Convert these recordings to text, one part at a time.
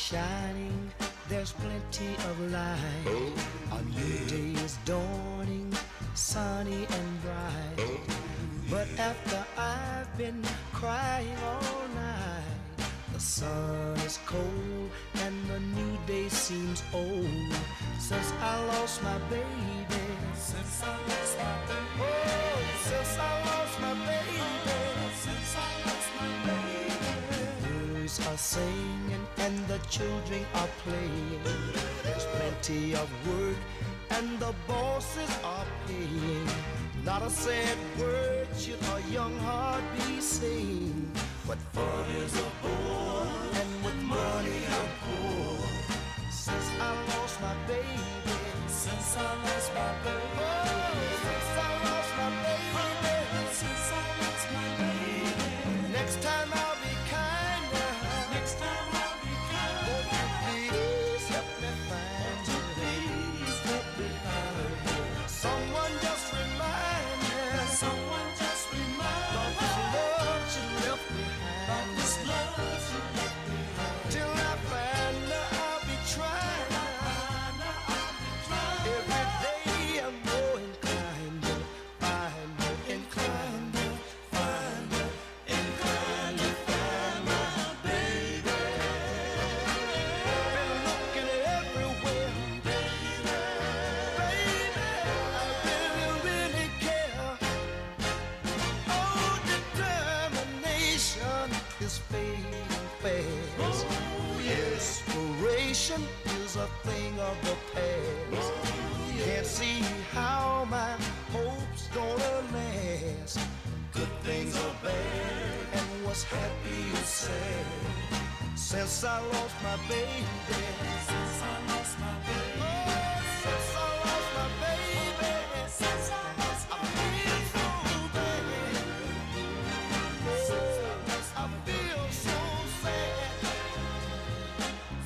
shining, there's plenty of light. A new day is dawning, sunny and bright. But after I've been crying all night, the sun is cold and the new day seems old. Since I lost my baby, since I lost my baby, oh, since I lost my baby, since I lost my baby. The birds are singing and the children are playing. There's plenty of work and the bosses are paying. Not a sad word should a young heart be saying. But fun is a bore, and with money I'm poor. Since I lost my baby, since I lost my baby, oh, since I lost my baby, since I lost my baby. Next time I'll be kinder, next time I'll be kinder. Won't you please help me find you? Please help me find you. Someone just remind me, someone just remind me of this love you left behind. Of this love you left behind. Till I find her, I'll be trying. Every day I'm more inclined to find her, inclined to find her, inclined to find my baby. Been looking everywhere, baby, baby. I really, really care. Oh, determination is fading fast. Inspiration is a thing of the past. Can't see how my hope's gonna last. Good things are bad, and what's happy is sad. Since I lost my baby, since I lost my baby, oh, since I lost my baby, since I lost my baby, I feel so bad. Oh, I feel so sad.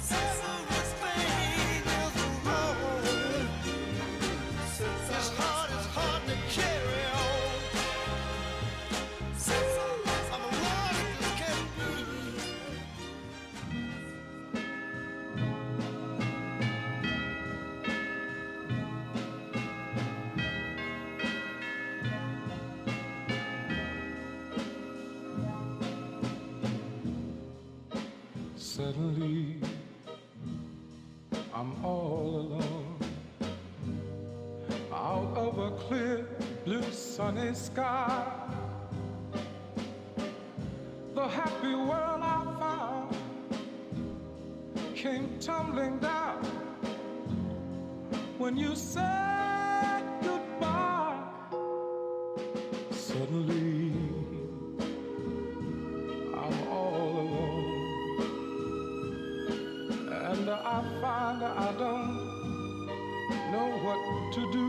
Since I was pain is wrong. This heart is hard to carry on. Since I'm alive as can be. Suddenly, I'm all alone, out of a clear blue sunny sky. The happy world I found came tumbling down when you said goodbye. Suddenly, I'm all alone, and I find I don't know what to do.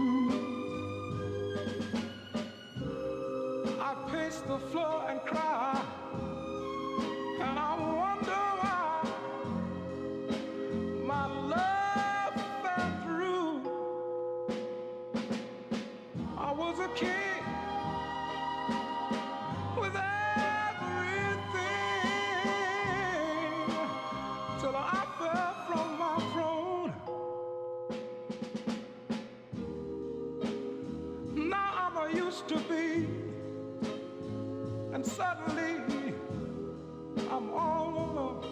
I pace the floor and cry, and I wonder why my love fell through. I was a king with everything till I fell from my throne. Now I'm a used to be, and suddenly I'm all alone.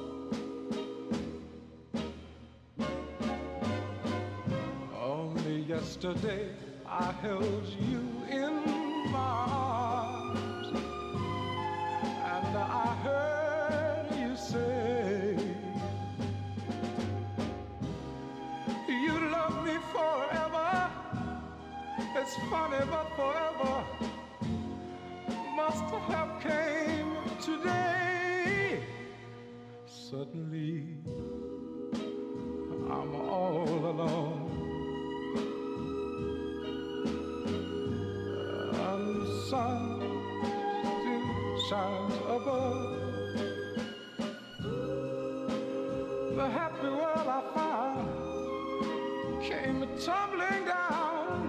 Only yesterday I held you in my arms, and I heard you say you love me forever. It's funny, but forever must have came today. Suddenly, I'm all alone, and the sun still shines above. The happy world I found came tumbling down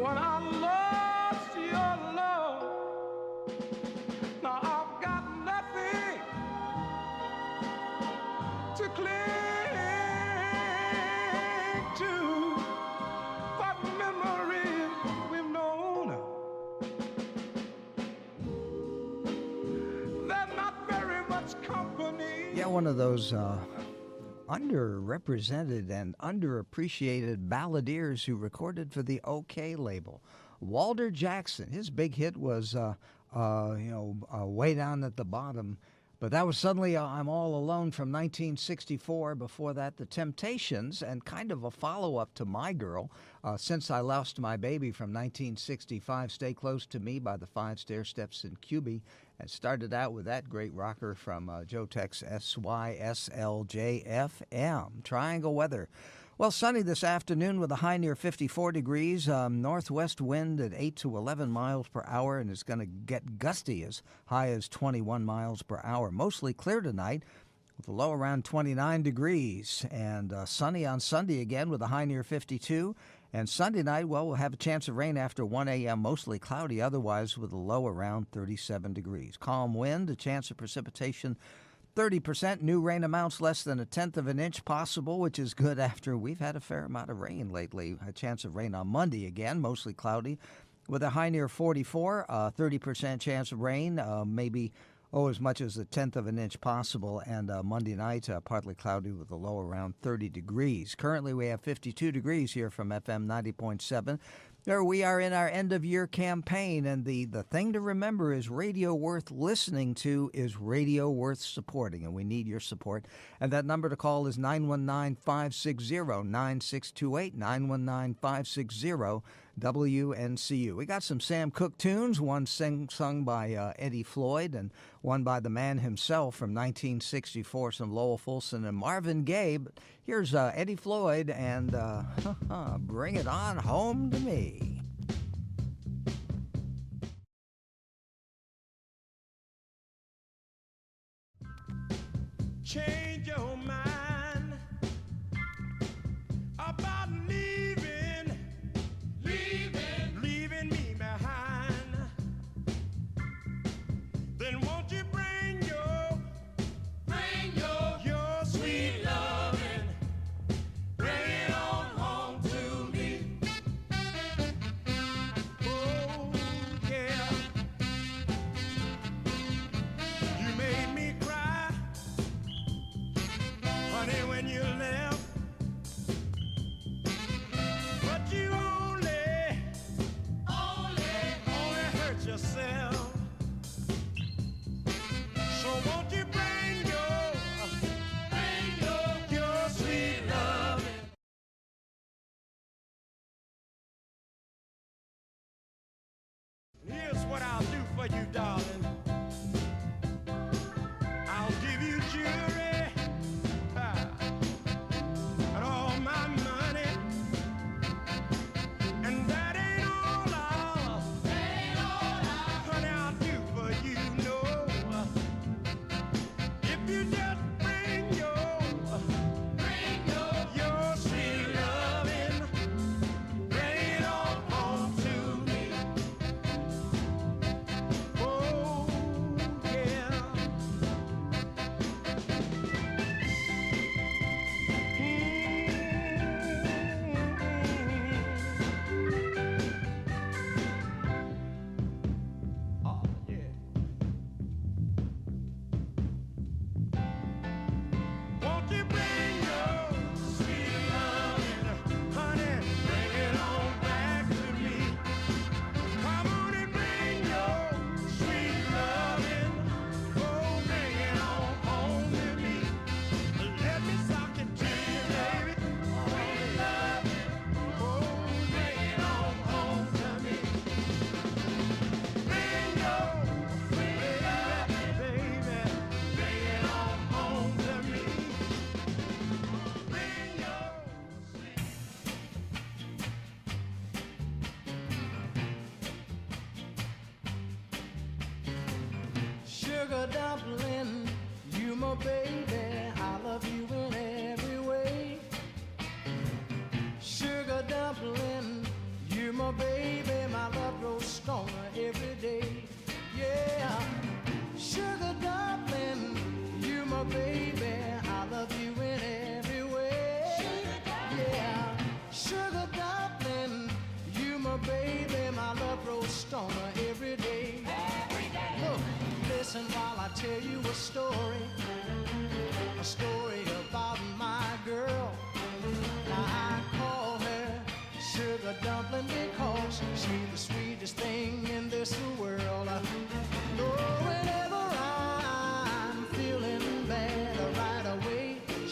when I lost your love. Now I've got nothing to got one of those underrepresented and underappreciated balladeers who recorded for the OK label. Walter Jackson, his big hit was, Way Down at the Bottom. But that was Suddenly I'm All Alone from 1964. Before that, The Temptations, and kind of a follow-up to My Girl, Since I Lost My Baby from 1965, Stay Close to Me by the Five Stair Steps and QB. And started out with that great rocker from Jotex SYSLJFM, Triangle Weather. Well, sunny this afternoon with a high near 54 degrees, northwest wind at 8 to 11 miles per hour, and it's going to get gusty as high as 21 miles per hour. Mostly clear tonight with a low around 29 degrees, and sunny on Sunday again with a high near 52. And Sunday night, well, we'll have a chance of rain after 1 a.m., mostly cloudy, otherwise with a low around 37 degrees. Calm wind, a chance of precipitation 30%, new rain amounts less than 1/10 of an inch possible, which is good after we've had a fair amount of rain lately. A chance of rain on Monday again, mostly cloudy, with a high near 44, 30% chance of rain, maybe as much as 1/10 of an inch possible, and Monday night, partly cloudy with a low around 30 degrees. Currently, we have 52 degrees here from FM 90.7. There we are in our end-of-year campaign, and the thing to remember is radio worth listening to is radio worth supporting, and we need your support. And that number to call is 919-560-9628, 919-560 WNCU. We got some Sam Cooke tunes, one sung by Eddie Floyd and one by the man himself from 1964, some Lowell Fulson and Marvin Gaye. But here's Eddie Floyd and Bring It On Home to Me. Change your mind about leaving me behind. Then won't you bring your sweet loving, bring it on home to me. Oh yeah, you made me cry, honey, when you left. But you only hurt yourself. So won't you bring your sweet love? Here's what I'll do for you, darling. I'll give you jewelry, and all my money, and that ain't all honey, I'll do for you, no. If you just bring your sweet loving, bring it on home to me. Oh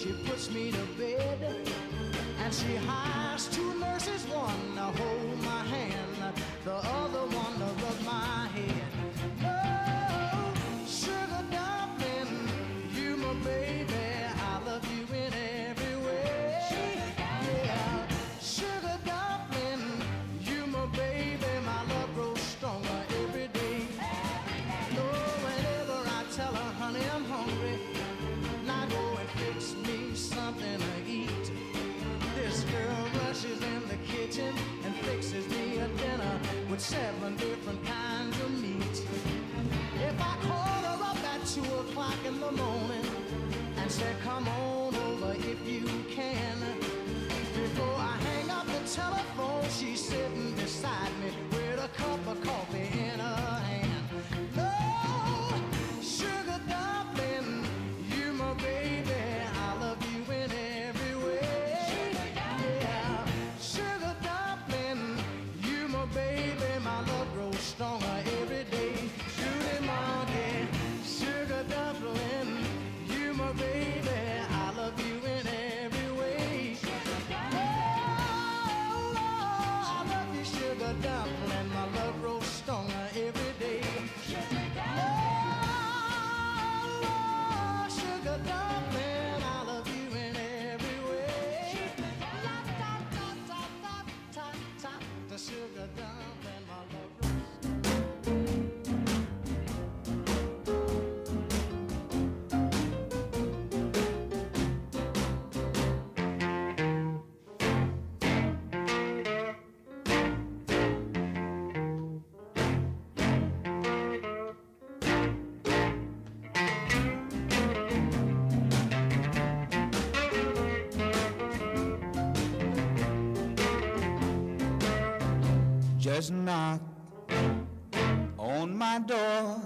she puts me to bed. And she hires two nurses, one to hold my hand, the other one to rub my head. Oh, sugar dumpling, you my baby, I love you in every way. Yeah, sugar dumpling, you my baby, my love grows stronger every day. Oh, whenever I tell her, honey, I'm hungry, now go and fix me something to eat. This girl rushes in the kitchen and fixes me a dinner with 7 different kinds of meat. If I call her up at 2 o'clock in the morning and say, come on over if you can, before I hang up the telephone, she's sitting beside me with a cup of coffee in her hand. Oh, sugar dumpling, you my baby, I love you in every way. Yeah, sugar dumpling, you my baby, my love grows stronger every day. Judy monkey, sugar dumpling, you my baby, I love you in every way. Oh, Lord, I love you, sugar dumpling, my love grows stronger every day. Oh, Lord, sugar dumpling, I love you in every way. La, da, da, da, da, da, da, the sugar dumpling, my love grows. Just knock on my door,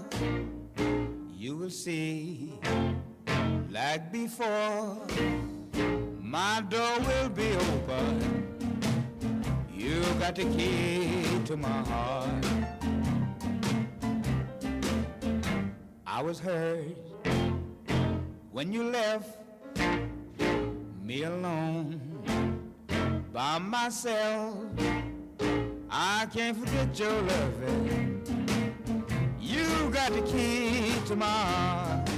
you will see, like before, my door will be open. You got the key to my heart. I was hurt when you left me alone by myself. I can't forget your loving. You got the key to my heart.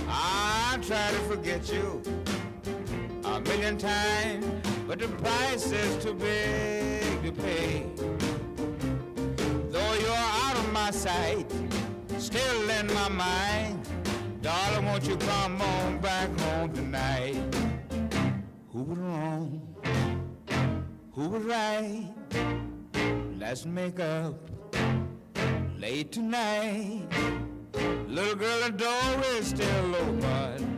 I try to forget you a million times, but the price is too big to pay. Though you're out of my sight, still in my mind, darling, won't you come on back home tonight? Who was wrong? Who was right? Let's make up late tonight. Little girl, the door is still open.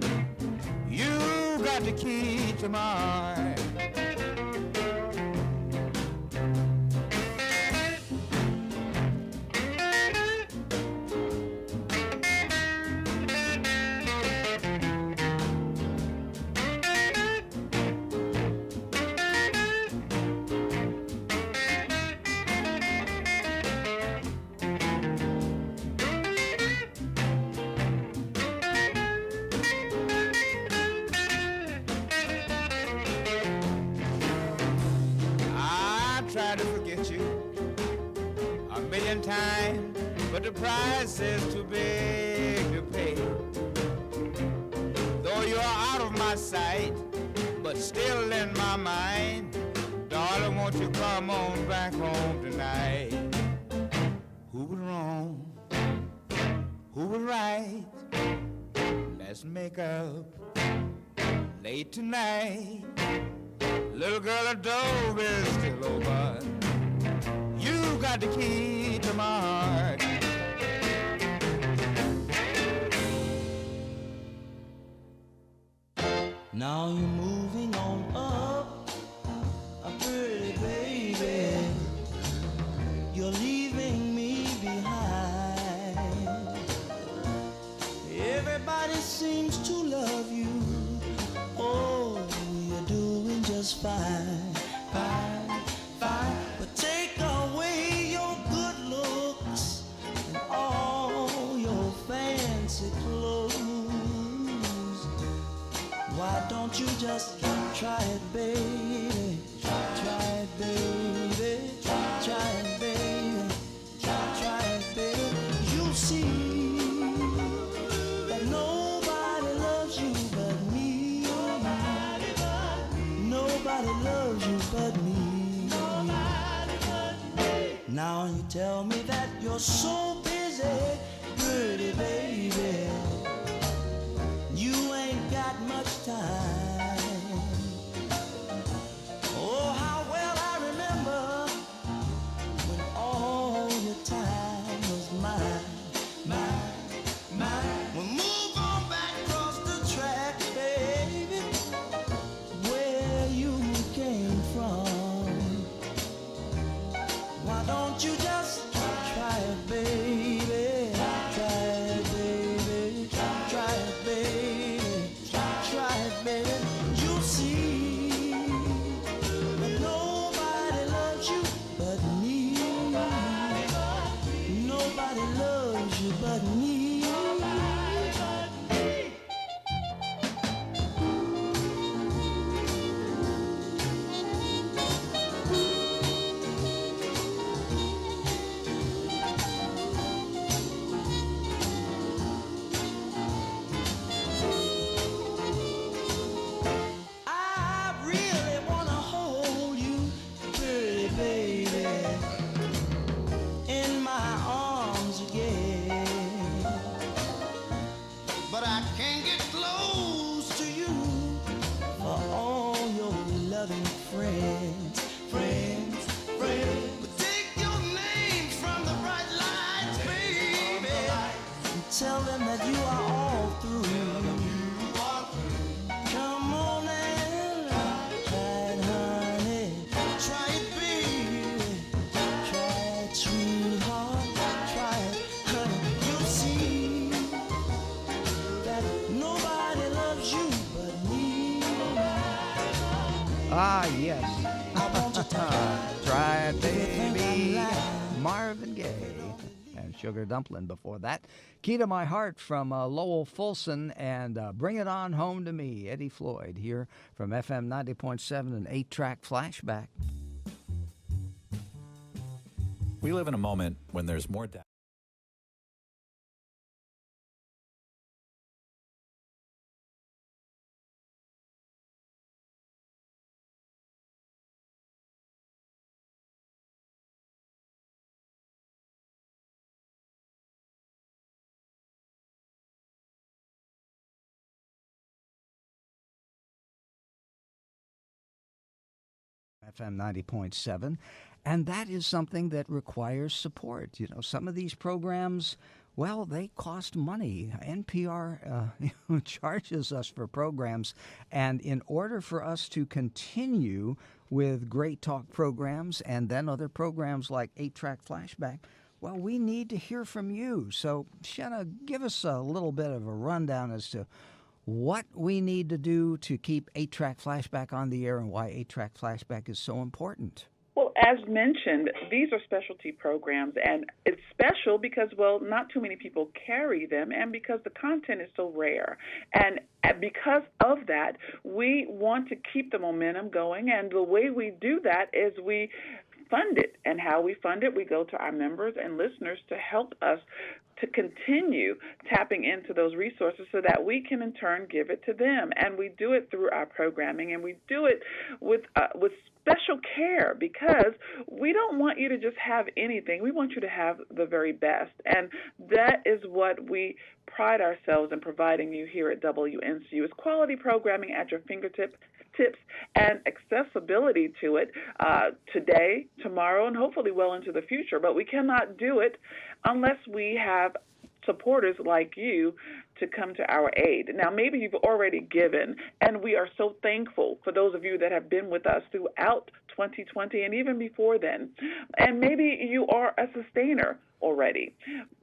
You got the key to my heart. Time, but the price is too big to pay. Though you're out of my sight, but still in my mind, darling, won't you come on back home tonight? Who was wrong? Who was right? Let's make up late tonight. Little girl, the door is still open. You got the key to my heart. Now you're moving on up, a pretty baby. You're leaving me behind. Everybody seems to love you. Oh, you're doing just fine, fine, fine. But take away your good looks and all your fancy clothes. don't you just try it, baby? Try it, baby. Try it, baby. Try it, baby. You'll see that nobody loves you but me. Nobody loves you but me. Now you tell me that you're so busy, pretty baby. You ain't got much time. Oh, how well I remember when all your time was mine. Well, move on back across the track, baby, where you came from. Why don't you just try it, baby? Try it, baby. Try it, baby. Try it, baby. You'll see that nobody loves you but me. Nobody loves you but me. I really wanna hold you, pretty baby, in my arms again. But I can't get close to you for all your loving friends. But take your names from the bright lights, baby, and tell them that you are all through. Come on and try it, honey. Try it, baby. Try it, sweetheart. Try it, honey. You'll see that nobody loves you but me. Ah, yes. I want you to Try it, think baby. I'm lying. Marvin Gaye and Sugar Dumpling before that. Key to My Heart from Lowell Fulson and Bring It On Home to Me, Eddie Floyd, here from FM 90.7 and 8-track Flashback. We live in a moment when there's more FM 90.7, and that is something that requires support. You know, some of these programs, well, they cost money. NPR charges us for programs, and in order for us to continue with great talk programs and then other programs like 8-track Flashback, well, we need to hear from you. So, Shanna, give us a little bit of a rundown as to what we need to do to keep 8-track Flashback on the air and why 8-track Flashback is so important. Well, as mentioned, these are specialty programs, and it's special because, well, not too many people carry them, and because the content is so rare. And because of that, we want to keep the momentum going, and the way we do that is we fund it. And how we fund it, we go to our members and listeners to help us to continue tapping into those resources so that we can in turn give it to them. And we do it through our programming, and we do it with special care because we don't want you to just have anything. We want you to have the very best. And that is what we pride ourselves in providing you here at WNCU, is quality programming at your fingertips and accessibility to it today, tomorrow, and hopefully well into the future. But we cannot do it unless we have supporters like you to come to our aid. Now, maybe you've already given, and we are so thankful for those of you that have been with us throughout 2020 and even before then. And maybe you are a sustainer already.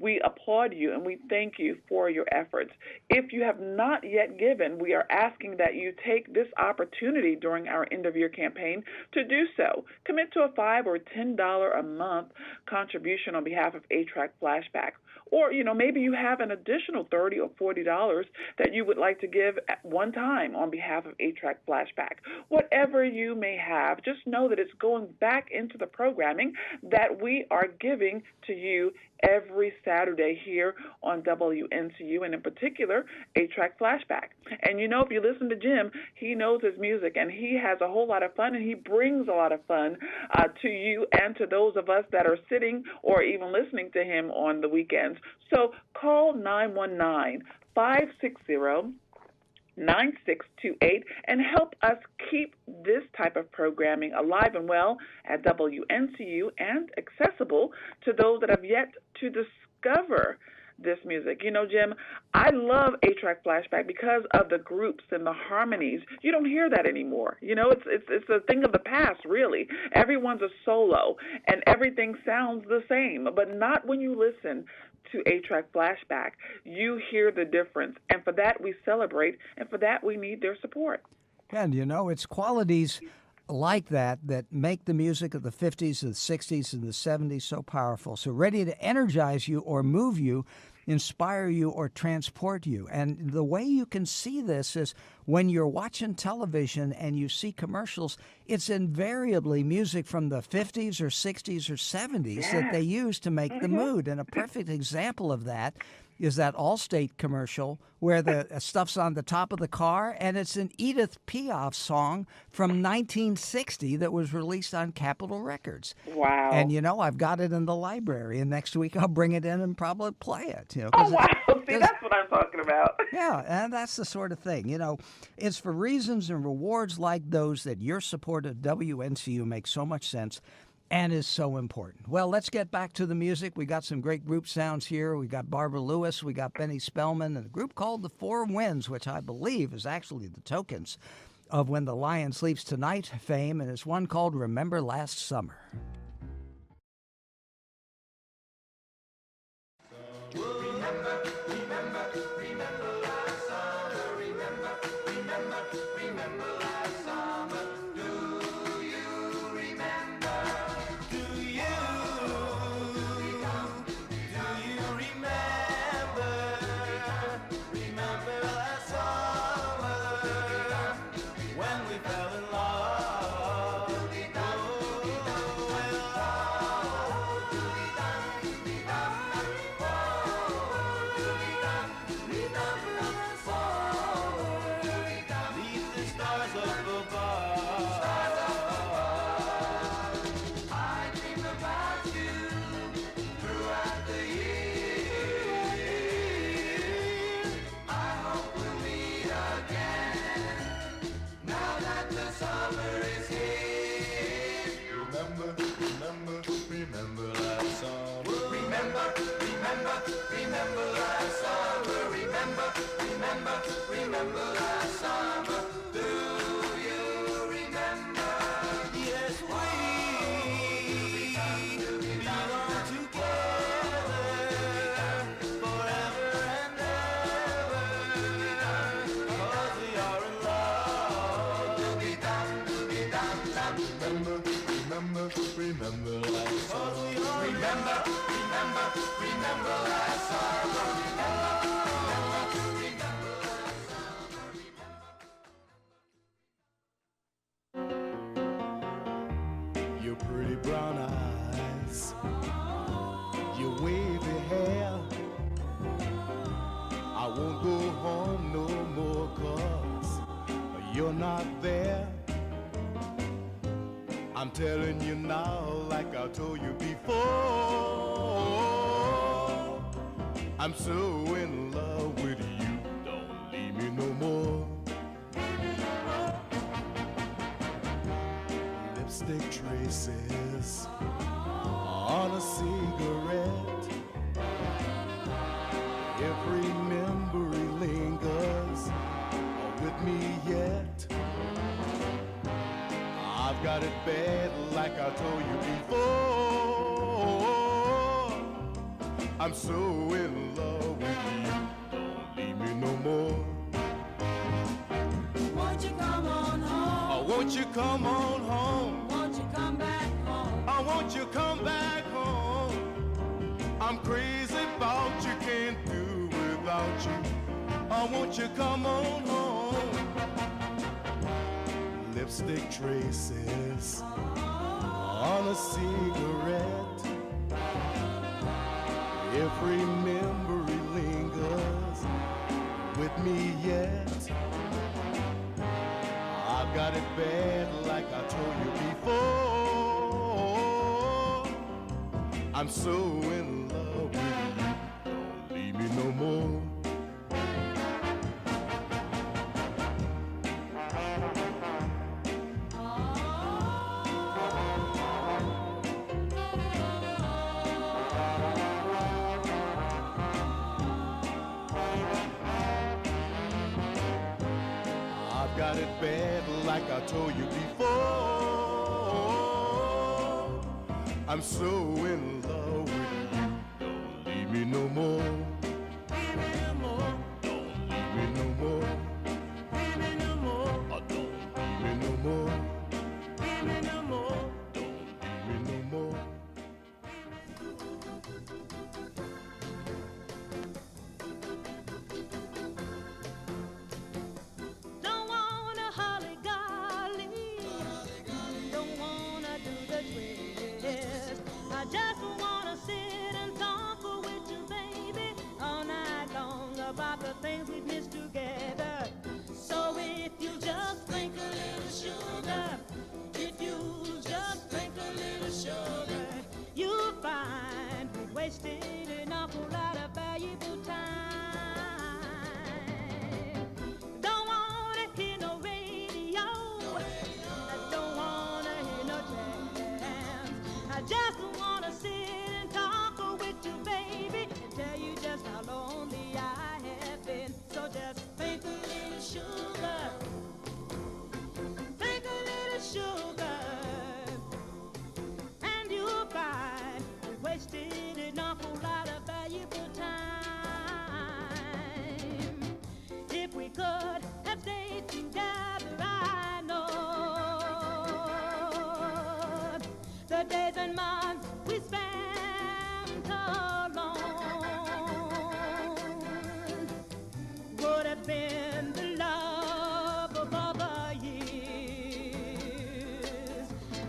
We applaud you and we thank you for your efforts. If you have not yet given, we are asking that you take this opportunity during our end of year campaign to do so. Commit to a $5 or $10 a month contribution on behalf of 8Track Flashback. Or, maybe you have an additional $30 or $40 that you would like to give at one time on behalf of 8Track Flashback. Whatever you may have, just know that it's going back into the programming that we are giving to you every Saturday here on WNCU, and in particular, 8Track Flashback. And if you listen to Jim, he knows his music, and he has a whole lot of fun, and he brings a lot of fun to you and to those of us that are sitting or even listening to him on the weekends. So call 919-560-9628 and help us keep this type of programming alive and well at WNCU and accessible to those that have yet to discover this music. Jim, I love 8Track Flashback because of the groups and the harmonies. You don't hear that anymore. It's a thing of the past, really. Everyone's a solo, and everything sounds the same, but not when you listen to 8Track Flashback. You hear the difference, and for that we celebrate, and for that we need their support. And, it's qualities like that make the music of the 50s, the 60s, and the 70s so powerful, so ready to energize you or move you, inspire you or transport you. And the way you can see this is when you're watching television and you see commercials, it's invariably music from the 50s or 60s or 70s that they use to make the mood. And a perfect example of that is that Allstate commercial where the stuff's on the top of the car, and it's an Edith Piaf song from 1960 that was released on Capitol Records. Wow. And, I've got it in the library, and next week I'll bring it in and probably play it. Oh, wow. See, that's what I'm talking about. Yeah, and that's the sort of thing. It's for reasons and rewards like those that your support of WNCU makes so much sense and is so important. Well, let's get back to the music. We got some great group sounds here. We got Barbara Lewis, we got Benny Spellman, and a group called the Four Winds, which I believe is actually the Tokens of When the Lion Sleeps Tonight fame, and it's one called Remember Last Summer. Your pretty brown eyes, your wavy hair. I won't go home no more 'cause you're not there. I'm telling you now like I told you before. I'm so in love with you, don't leave me no more. Lipstick traces on a cigarette. Every memory lingers with me yet. I've I've got it bad like I told you before. I'm so in love with you, don't leave me no more. Won't you come on home? Oh, won't you come on home? Won't you come back home? Oh, won't you come back home? I'm crazy about you, can't do without you. Oh, won't you come on home? Lipstick traces on a cigarette. Every memory lingers with me yet. I've got it bad like I told you before. I'm so in love with you, don't leave me no more. Got it bad like I told you before. I'm so in love with you, don't leave me no more. Leave me no more. Don't leave me no more. Leave me no more. Oh, don't leave me no more. Leave me no more. Don't leave me no more. Just wanna sit and talk with you, baby, all night long about the things we've missed together. So if you just think a little sugar, if you just think a little sugar, you'll find we wasted an awful lot of valuable time. Don't wanna hear no radio, I don't wanna hear no jazz. I just wanna sit and talk with you, baby, and tell you just how lonely I have been. So just think a little sugar, think a little sugar, and you'll find we wasted an awful lot of valuable time. If we could have stayed together, I know the days and months we spent alone would have been the love of all the years,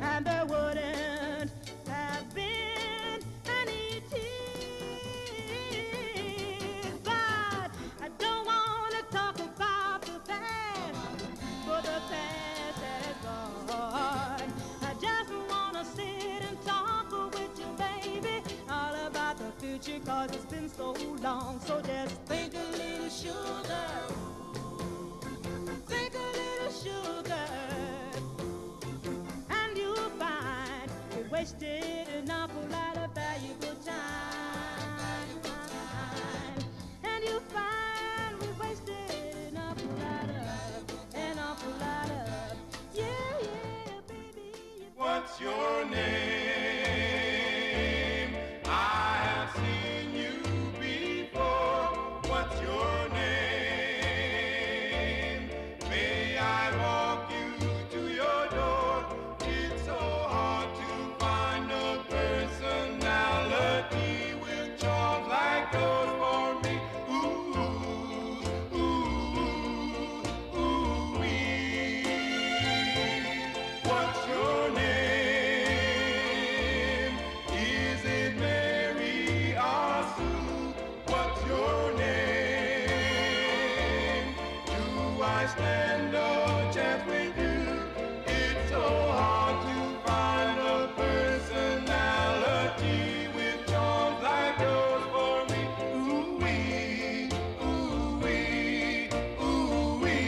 and there wouldn't have been any tears. But I don't want to talk about the past, for the past has gone. I just want to sit and talk with you, baby, all about the future, 'cause it's been so long. So just think a little sugar, think a little sugar, and you'll find we wasted an awful lot of valuable time. And you'll find we wasted an awful lot of, yeah, baby. What's your name? I have seen you before. What's your name? May I walk you to your door? It's so hard to find a personality with charms like yours for me. Ooh, ooh, ooh, wee. What's your name? Is it Mary or Sue? What's your name? Do I stand a chance with you? It's so hard to find a personality with charms like yours for me. Ooh-wee, ooh-wee, ooh-wee.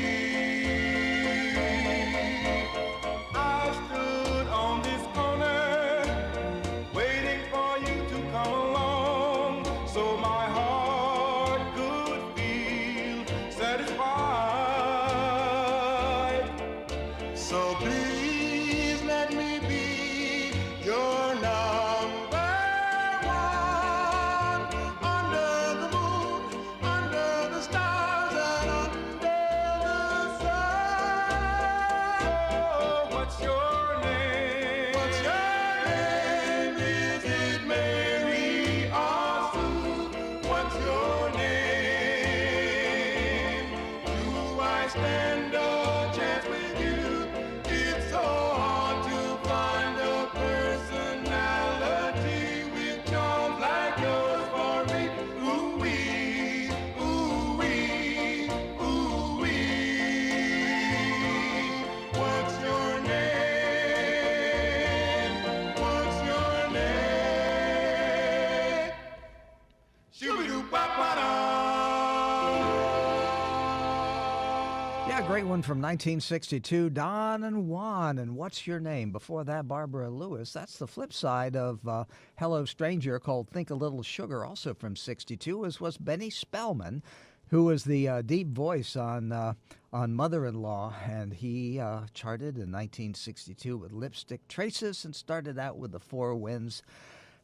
I stood on this corner waiting for you to come along, so my heart could feel satisfied. stand a chance with you. It's so hard to find a personality with charms like yours for me. Ooh-wee, ooh-wee, ooh-wee. What's your name? What's your name? Shoo-doo-ba-ba-da. Yeah, great one from 1962, Don and Juan, and What's Your Name? Before that, Barbara Lewis. That's the flip side of Hello Stranger, called Think a Little Sugar, also from 62, as was Benny Spellman, who was the deep voice on Mother-in-Law, and he charted in 1962 with Lipstick Traces and started out with the Four Winds.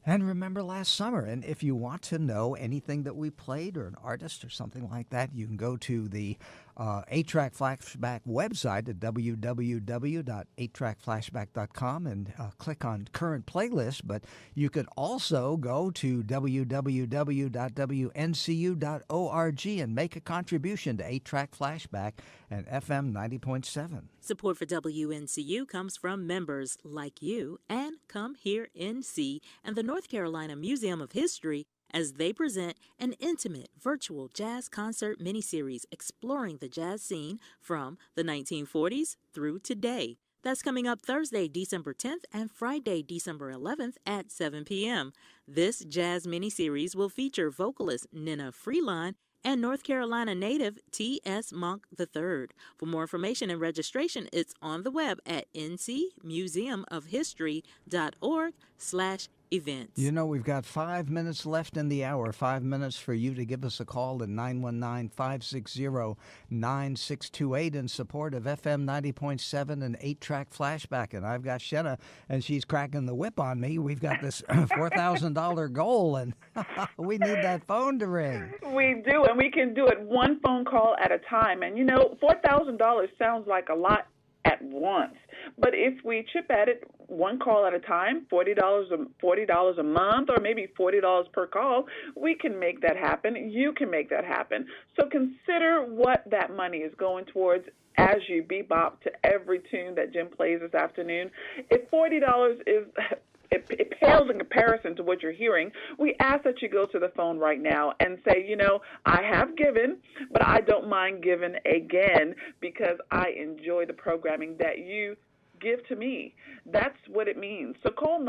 And remember last summer. And if you want to know anything that we played or an artist or something like that, you can go to the 8Track Flashback website at www.8trackflashback.com and click on current playlist. But you could also go to www.WNCU.org and make a contribution to 8Track Flashback and FM 90.7. Support for WNCU comes from members like you and Come Here NC and the North Carolina Museum of History as they present an intimate virtual jazz concert miniseries exploring the jazz scene from the 1940s through today. That's coming up Thursday, December 10th and Friday, December 11th at 7 p.m. This jazz miniseries will feature vocalist Nina Freeline and North Carolina native T.S. Monk III. For more information and registration, it's on the web at ncmuseumofhistory.org/events. You know, we've got 5 minutes left in the hour. 5 minutes for you to give us a call at 919-560-9628 in support of FM 90.7 and 8-Track Flashback. And I've got Shenna, and she's cracking the whip on me. We've got this $4,000 goal, and we need that phone to ring. We do, and we can do it one phone call at a time. And, you know, $4,000 sounds like a lot at once. But if we chip at it one call at a time, $40 a month, or maybe $40 per call, we can make that happen. You can make that happen. So consider what that money is going towards as you bebop to every tune that Jim plays this afternoon. If $40 is... It pales in comparison to what you're hearing, we ask that you go to the phone right now and say, you know, I have given, but I don't mind giving again because I enjoy the programming that you give to me. That's what it means. So call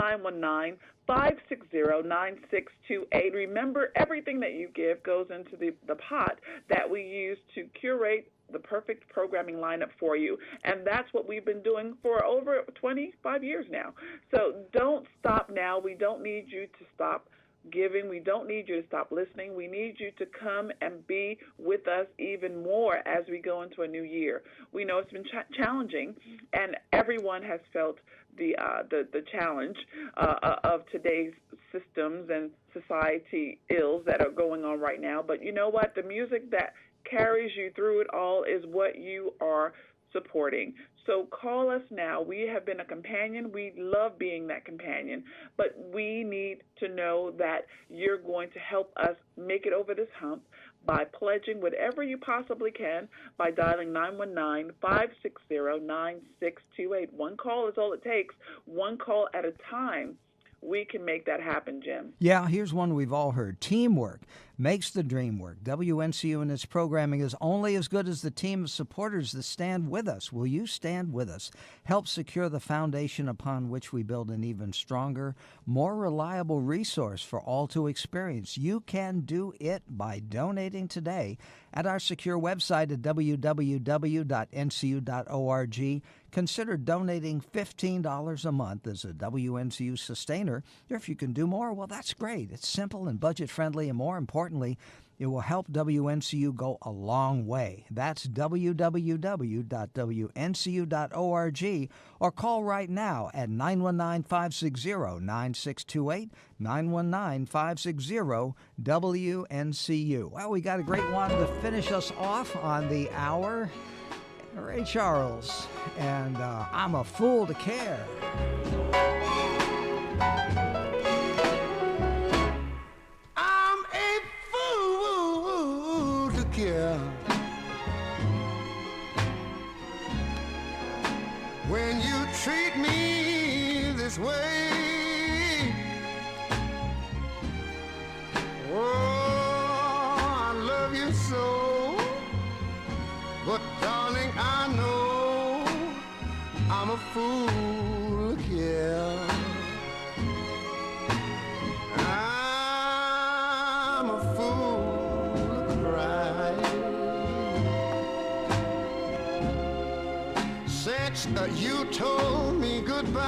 919-560-9628. Remember, everything that you give goes into the pot that we use to curate the perfect programming lineup for you. And that's what we've been doing for over 25 years now. So don't stop now. We don't need you to stop giving. We don't need you to stop listening. We need you to come and be with us even more as we go into a new year. We know it's been challenging, and everyone has felt the challenge of today's systems and society ills that are going on right now. But you know what? The music that carries you through it all is what you are supporting. So call us now. We have been a companion. We love being that companion, but we need to know that you're going to help us make it over this hump by pledging whatever you possibly can by dialing 919-560-9628. One call is all it takes, one call at a time. We can make that happen, Jim. Yeah, here's one we've all heard. Teamwork makes the dream work. WNCU and its programming is only as good as the team of supporters that stand with us. Will you stand with us? Help secure the foundation upon which we build an even stronger, more reliable resource for all to experience. You can do it by donating today at our secure website at www.ncu.org. Consider donating $15 a month as a WNCU sustainer. If you can do more, well, that's great. It's simple and budget-friendly, and more importantly, it will help WNCU go a long way. That's www.WNCU.org, or call right now at 919-560-9628, 919-560-WNCU. Well, we got a great one to finish us off on the hour. Ray Charles, and I'm a Fool to Care. I'm a fool to care. when you treat me this way. Oh, I love you so, but darling, I know I'm a fool, yeah. I'm a fool to cry. Since you told me goodbye,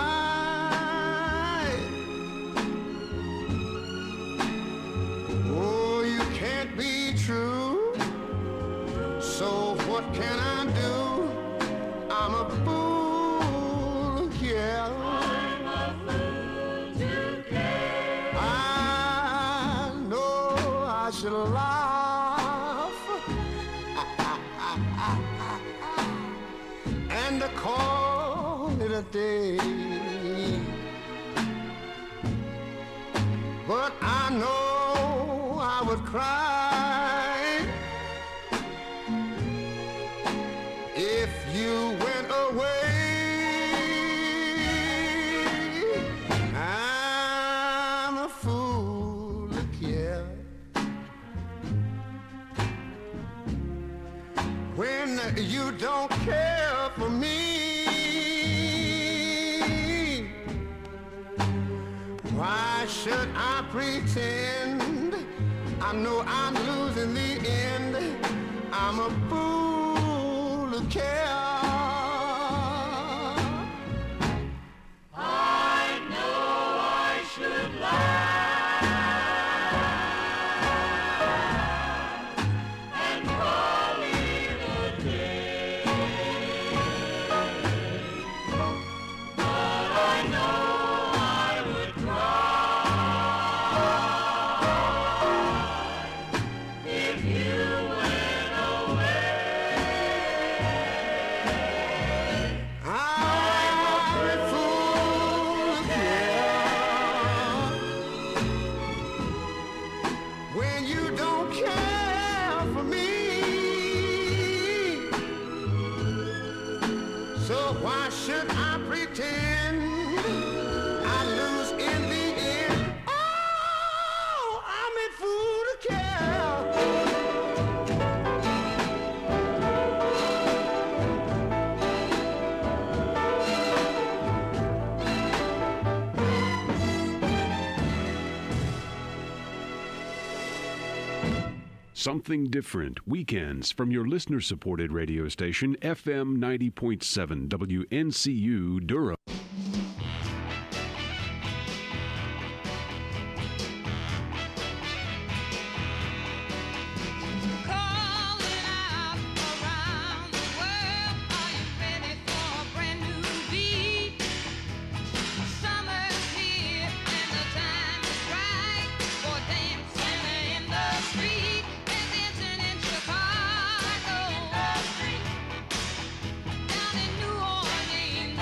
oh, you can't be true. So what can I do? I'm a fool, yeah. I'm a fool to care. I know I should laugh and call it a day, but I know I would cry if you went away. I'm a fool, look here. When you don't care for me, why should I pretend? I know I'm losing the end. I'm a fool to care. I know I should lie and call it a day, but I know I would cry if you went away. I'm a fool to care when you don't care for me. So why should I pretend I lose in the end? Oh, I'm a fool to care. Something different. Weekends from your listener-supported radio station, FM 90.7 WNCU Durham. Calling out around the world, are you ready for a brand new beat? Summer's here and the time is right for dancing in the street. They're dancing in Chicago, down in New Orleans,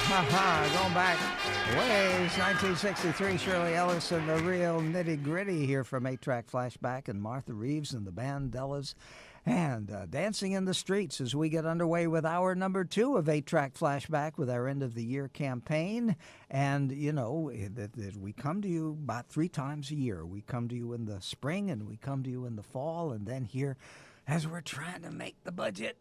Going back ways, 1963, Shirley Ellis and the Real Nitty Gritty here from 8-Track Flashback, and Martha Reeves and the Bandellas, and Dancing in the Streets as we get underway with hour number 2 of 8-Track Flashback with our end-of-the-year campaign. And, you know, that we come to you about 3 times a year. We come to you in the spring, and we come to you in the fall, and then here as we're trying to make the budget.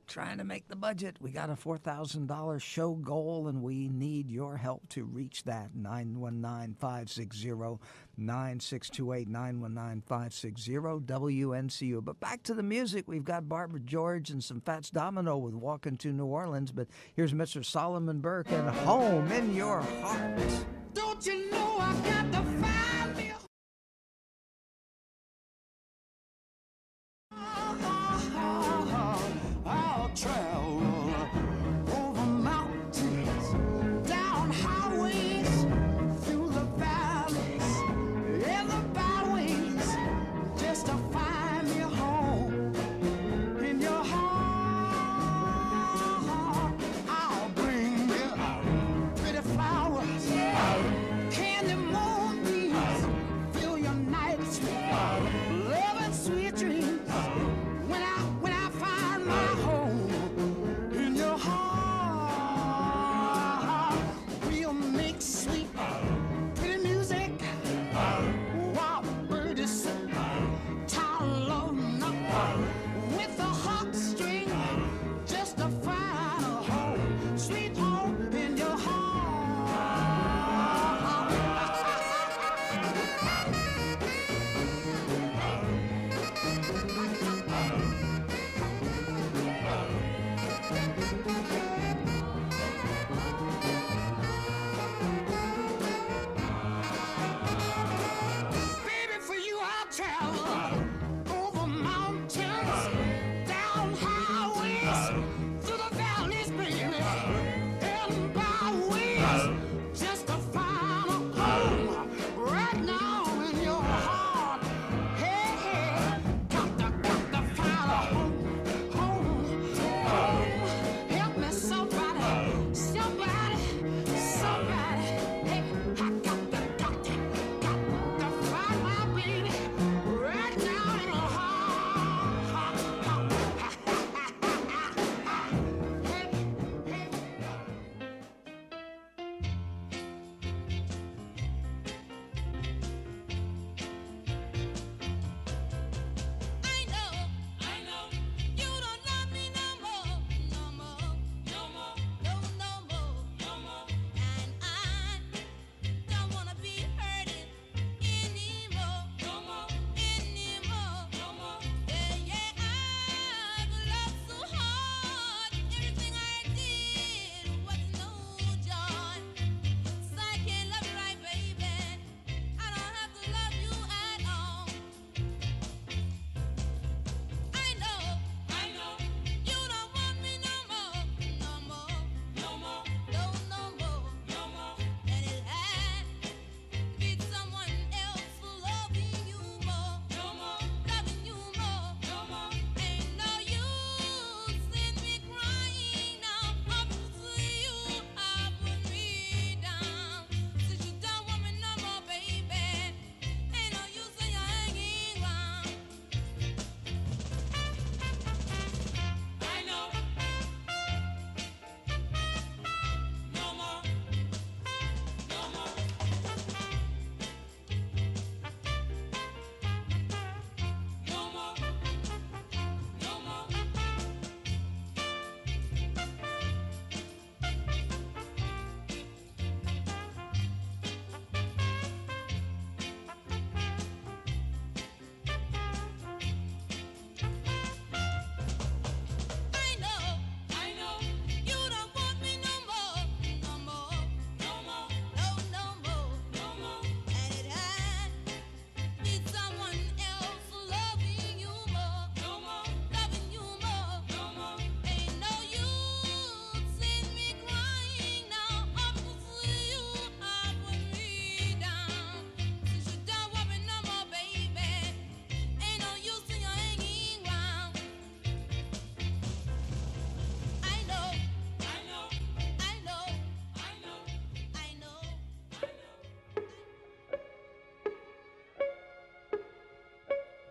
We got a $4,000 show goal, and we need your help to reach that. 919-560-9628, 919-560, WNCU. But back to the music. We've got Barbara George and some Fats Domino with Walking to New Orleans. But here's Mr. Solomon Burke and Home in Your Heart. Don't you know I got to find me I'll travel over mountains, down highways, through the valleys, and the byways, just to find me a home in your heart. I'll bring you pretty flowers, candy moonbeams, fill your nights with love and sweet dreams. When I find my home in your heart, we'll make sweet, pretty music while birdies sing. Town love knock with a heartstring, just to find a home, sweet home in your heart.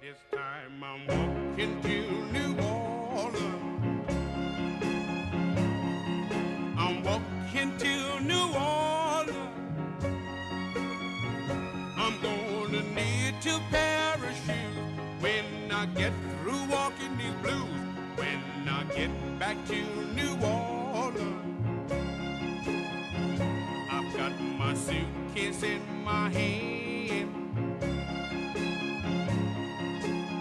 This time I'm walking to New Orleans. I'm walking to New Orleans. I'm gonna need to parachute when I get through walking these blues. When I get back to New Orleans, I've got my suitcase in my hand.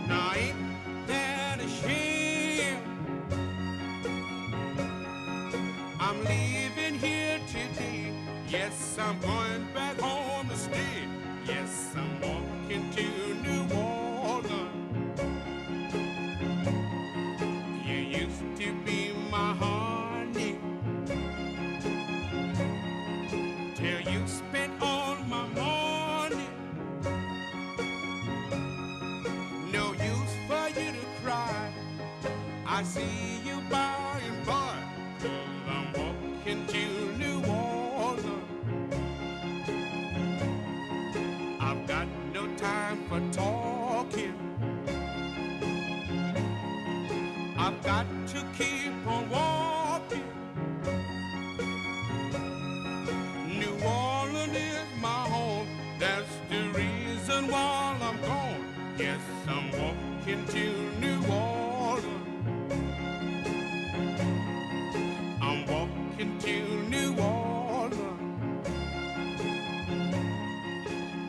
Now ain't that a shame? I'm leaving here today. Yes, I'm going back home to stay. Yes, I'm walking to New Orleans. You used to be my honey till you spent all my money. No use for you to cry. I see you by and by. 'Cause I'm walking to New Orleans. I've got no time for talking. I've got to keep on walking. New Orleans is my home. That's the reason why I'm gone. Yes, I'm walking to New Orleans. I'm walking to New Orleans.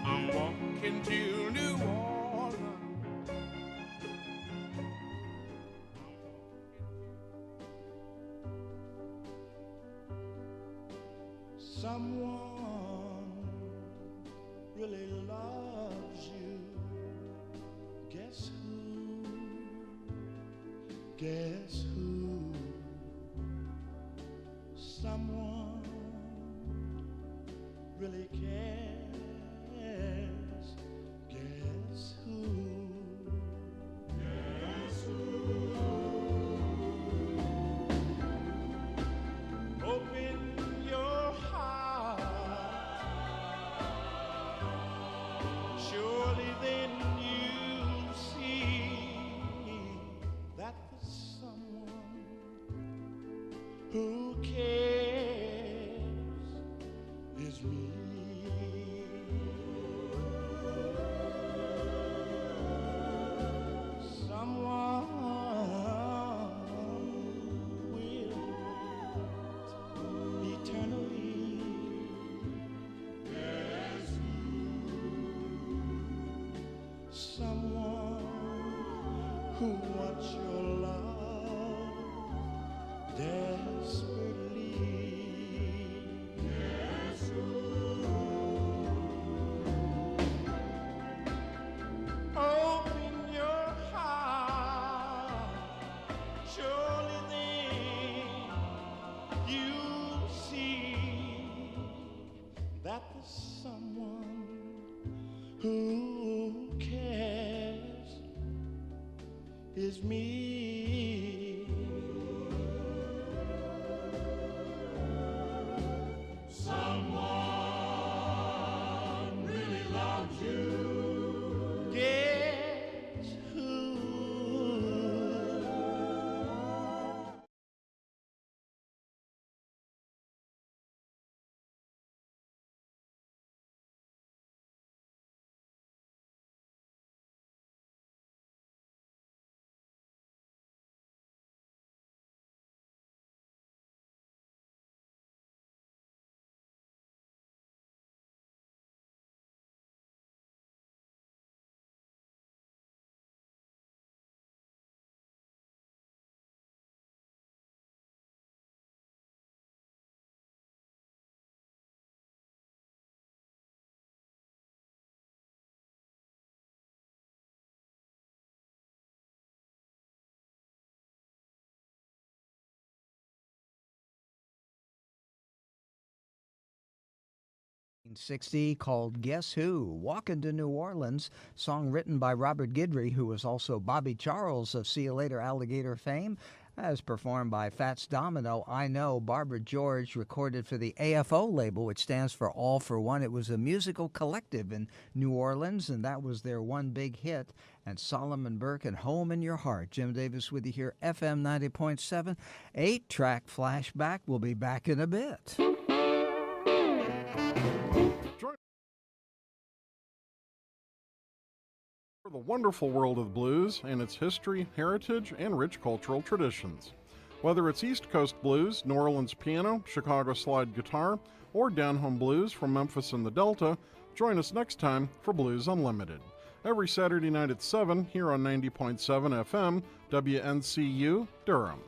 I'm walking to New Orleans. Someone really loves you. Guess who? Guess who? Someone really cares. Guess who? Guess who? Open your heart. Surely then you'll see that the someone who cares is me. Someone will eternally. Yes. Someone who wants your love desperately. Yes. Open your heart. Surely then you'll see that the someone who cares is me. Someone really loves you. Guess who? '60 called Guess Who? Walkin' to New Orleans, song written by Robert Guidry, who was also Bobby Charles of See You Later Alligator fame. As performed by Fats Domino, I Know. Barbara George recorded for the AFO label, which stands for All for One. It was a musical collective in New Orleans, and that was their one big hit. And Solomon Burke and Home in Your Heart. Jim Davis with you here, FM 90.7. 8-track Flashback. We'll be back in a bit. For the wonderful world of blues and its history, heritage, and rich cultural traditions. Whether it's East Coast blues, New Orleans piano, Chicago slide guitar, or down-home blues from Memphis and the Delta, join us next time for Blues Unlimited. Every Saturday night at 7 here on 90.7 FM, WNCU, Durham.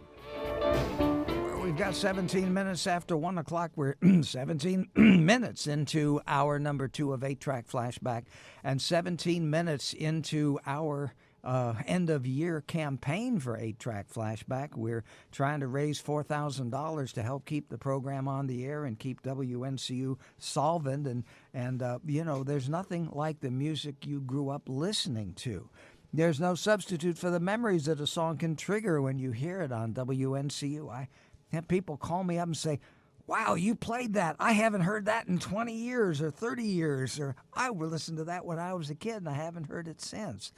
We've got 17 minutes after 1 o'clock. We're 17 minutes into hour number 2 of 8-track Flashback and 17 minutes into our end-of-year campaign for 8-track Flashback. We're trying to raise $4,000 to help keep the program on the air and keep WNCU solvent. And you know, there's nothing like the music you grew up listening to. There's no substitute for the memories that a song can trigger when you hear it on WNCU. I have people call me up and say, wow, you played that. I haven't heard that in 20 years or 30 years, or I listened to that when I was a kid and I haven't heard it since.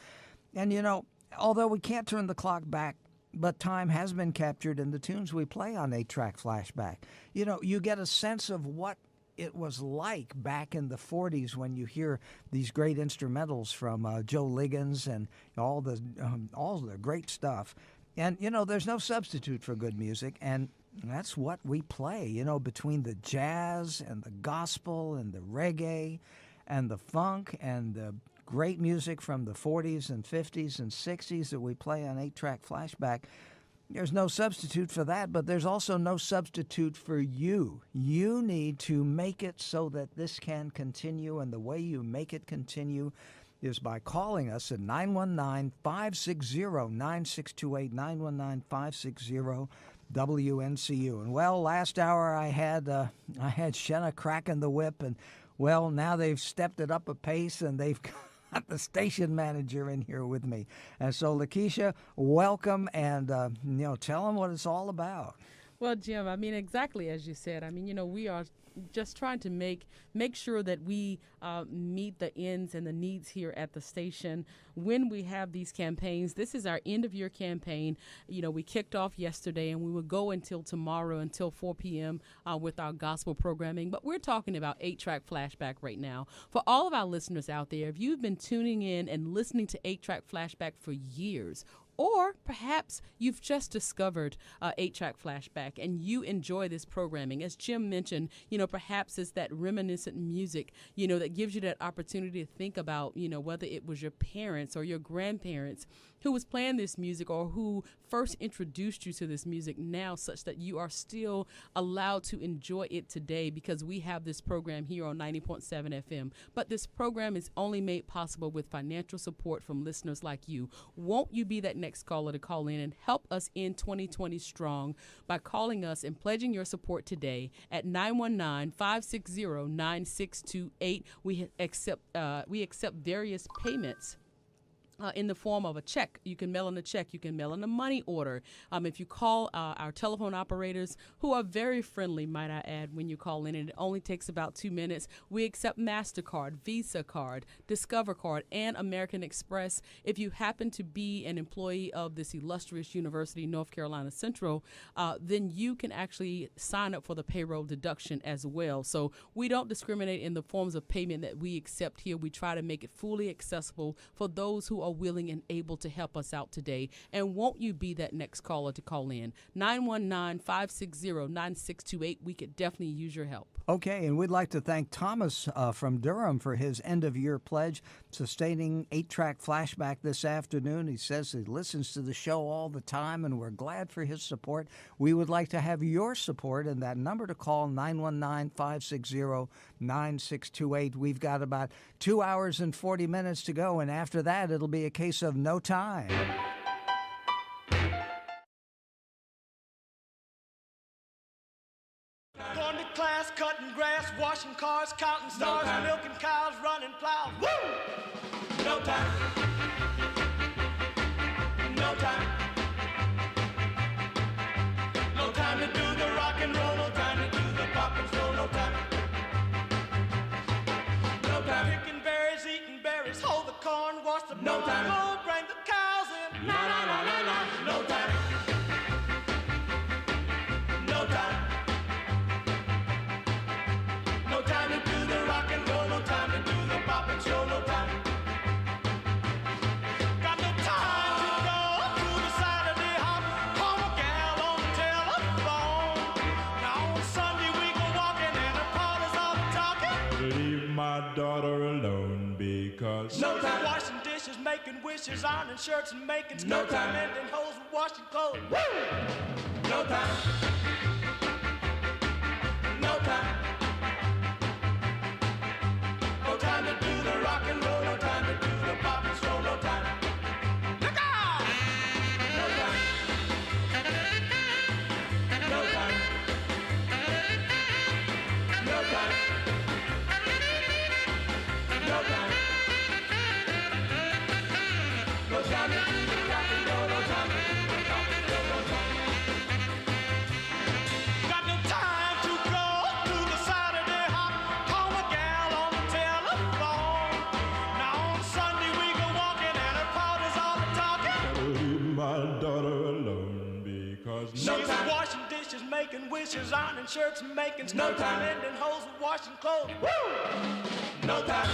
And, you know, although we can't turn the clock back, but time has been captured in the tunes we play on 8-track Flashback. You know, you get a sense of what it was like back in the 40s when you hear these great instrumentals from Joe Liggins and all the great stuff. And, you know, there's no substitute for good music, and that's what we play, you know, between the jazz and the gospel and the reggae and the funk and the great music from the 40s and 50s and 60s that we play on 8-track Flashback. There's no substitute for that, but there's also no substitute for you. You need to make it so that this can continue, and the way you make it continue is by calling us at 919-560-9628, 919-560-WNCU. And, well, last hour I had Shenna cracking the whip, and, well, now they've stepped it up a pace, and they've got the station manager in here with me. And so, Lakeisha, welcome, and, you know, tell them what it's all about. Well, Jim, I mean, exactly as you said. I mean, you know, we are just trying to make sure that we meet the ends and the needs here at the station when we have these campaigns. This is our end-of-year campaign. You know, we kicked off yesterday, and we will go until tomorrow, until 4 p.m. With our gospel programming. But we're talking about 8-track Flashback right now. For all of our listeners out there, if you've been tuning in and listening to 8-track Flashback for years, or perhaps you've just discovered 8-track Flashback and you enjoy this programming. As Jim mentioned, you know, perhaps it's that reminiscent music, you know, that gives you that opportunity to think about, you know, whether it was your parents or your grandparents who was playing this music or who first introduced you to this music now, such that you are still allowed to enjoy it today because we have this program here on 90.7 FM. But this program is only made possible with financial support from listeners like you. Won't you be that next caller to call in and help us in 2020 strong by calling us and pledging your support today at 919-560-9628. We accept various payments in the form of a check. You can mail in a check. You can mail in a money order. If you call our telephone operators, who are very friendly, might I add, when you call in, and it only takes about 2 minutes. We accept MasterCard, Visa card, Discover card, and American Express. If you happen to be an employee of this illustrious university, North Carolina Central, then you can actually sign up for the payroll deduction as well. So we don't discriminate in the forms of payment that we accept here. We try to make it fully accessible for those who are willing and able to help us out today. And won't you be that next caller to call in? 919-560-9628. We could definitely use your help. Okay, and we'd like to thank Thomas from Durham for his end-of-year pledge, sustaining 8-track Flashback this afternoon. He says he listens to the show all the time, and we're glad for his support. We would like to have your support, and that number to call, 919-560-9628. We've got about 2 hours and 40 minutes to go, and after that, it'll be a case of no time. Going to class, cutting grass, washing cars, counting stars, milking cows, running plows. Woo! No time. No time. wash the no time. Bring the cows in. La la la la la. No time. No time. No time to do the rock and roll. No time to do the pop and show. No time. Got no time to go to the Saturday hop. Call a gal on the telephone. Now on Sunday we go walking and the party's all talking. Leave my daughter alone because no time washing dishes, making wishes, ironing shirts and making no time mending hose and washing clothes. Woo! No time. No time. No time to do the rock and roll. No time to do the pop and stroll. No time. Look out! No time. No time. No time. No time. No time to do the rock and roll. No time to do the pop and roll. No time. Got no time to go to the Saturday hop. Call a gal on the telephone. Now on Sunday we go walking and her party's all the talking. leave my daughter alone because She's washing dishes, making wishes, ironing shirts and making no time mending hose and washing clothes. Woo! No time.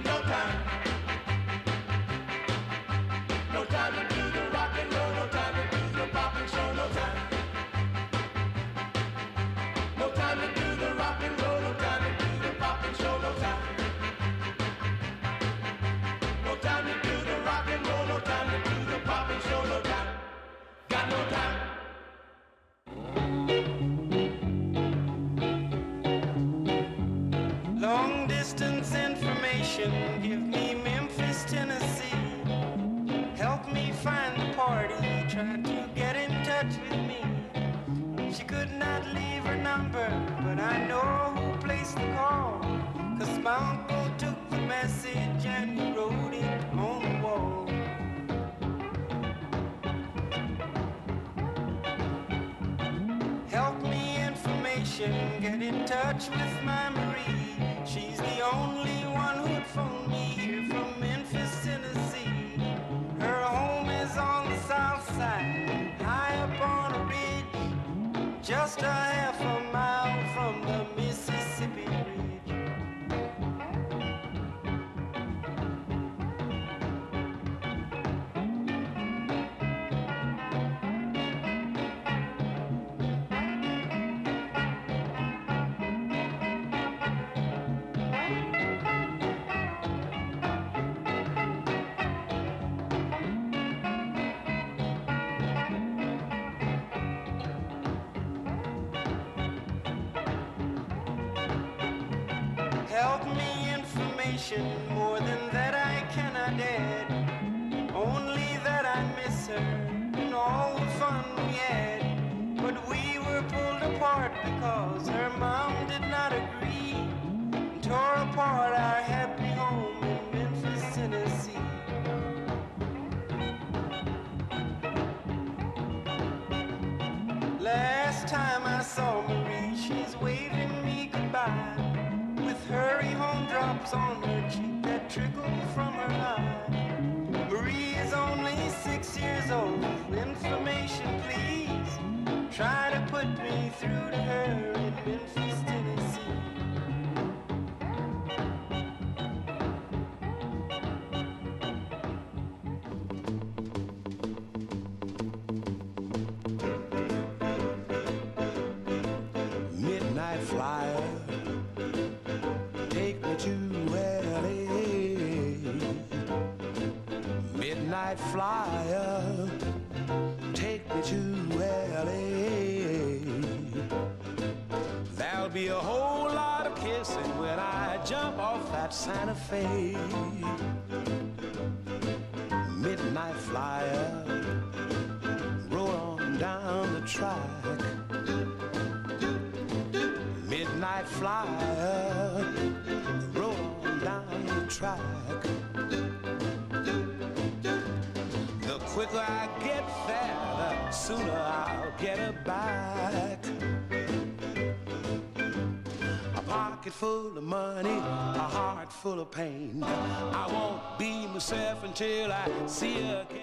No time. No time to do the rock and roll. No time to do the pop and show. No time. No time to do the rock and roll. No time to do the pop and show. No time. No time to do the rock and roll. No time to do the pop and show. No time. Got no time. Long distance information, give me Memphis, Tennessee. Help me find the party, tried to get in touch with me. She could not leave her number, but I know who placed the call. 'Cause my uncle took the message and he wrote it on the wall. Help me information, get in touch with my Marie. She's the only one who'd phone me here from Memphis, Tennessee. Her home is on the south side, high up on a ridge, just a half a mile from the Mississippi Ridge. Help me information, more than that I cannot add. Only that I miss her and all the fun we had. But we were pulled apart because her mom did not agree, and tore apart our happy home in Memphis, Tennessee. Last time I saw Marie, she's waving me goodbye, with hurry home drops on her cheek that trickle from her eye. Marie is only 6 years old. Information, please. Try to put me through to her in Memphis, Tennessee. Midnight flyer, take me to LA. Midnight flyer, take me to LA. There'll be a whole lot of kissing when I jump off that Santa Fe. Midnight flyer, roll on down the track. Midnight flyer, roll on down the track. The quicker I get there, the sooner I'll get her back. I park pocket full of money, a heart full of pain. I won't be myself until I see her again.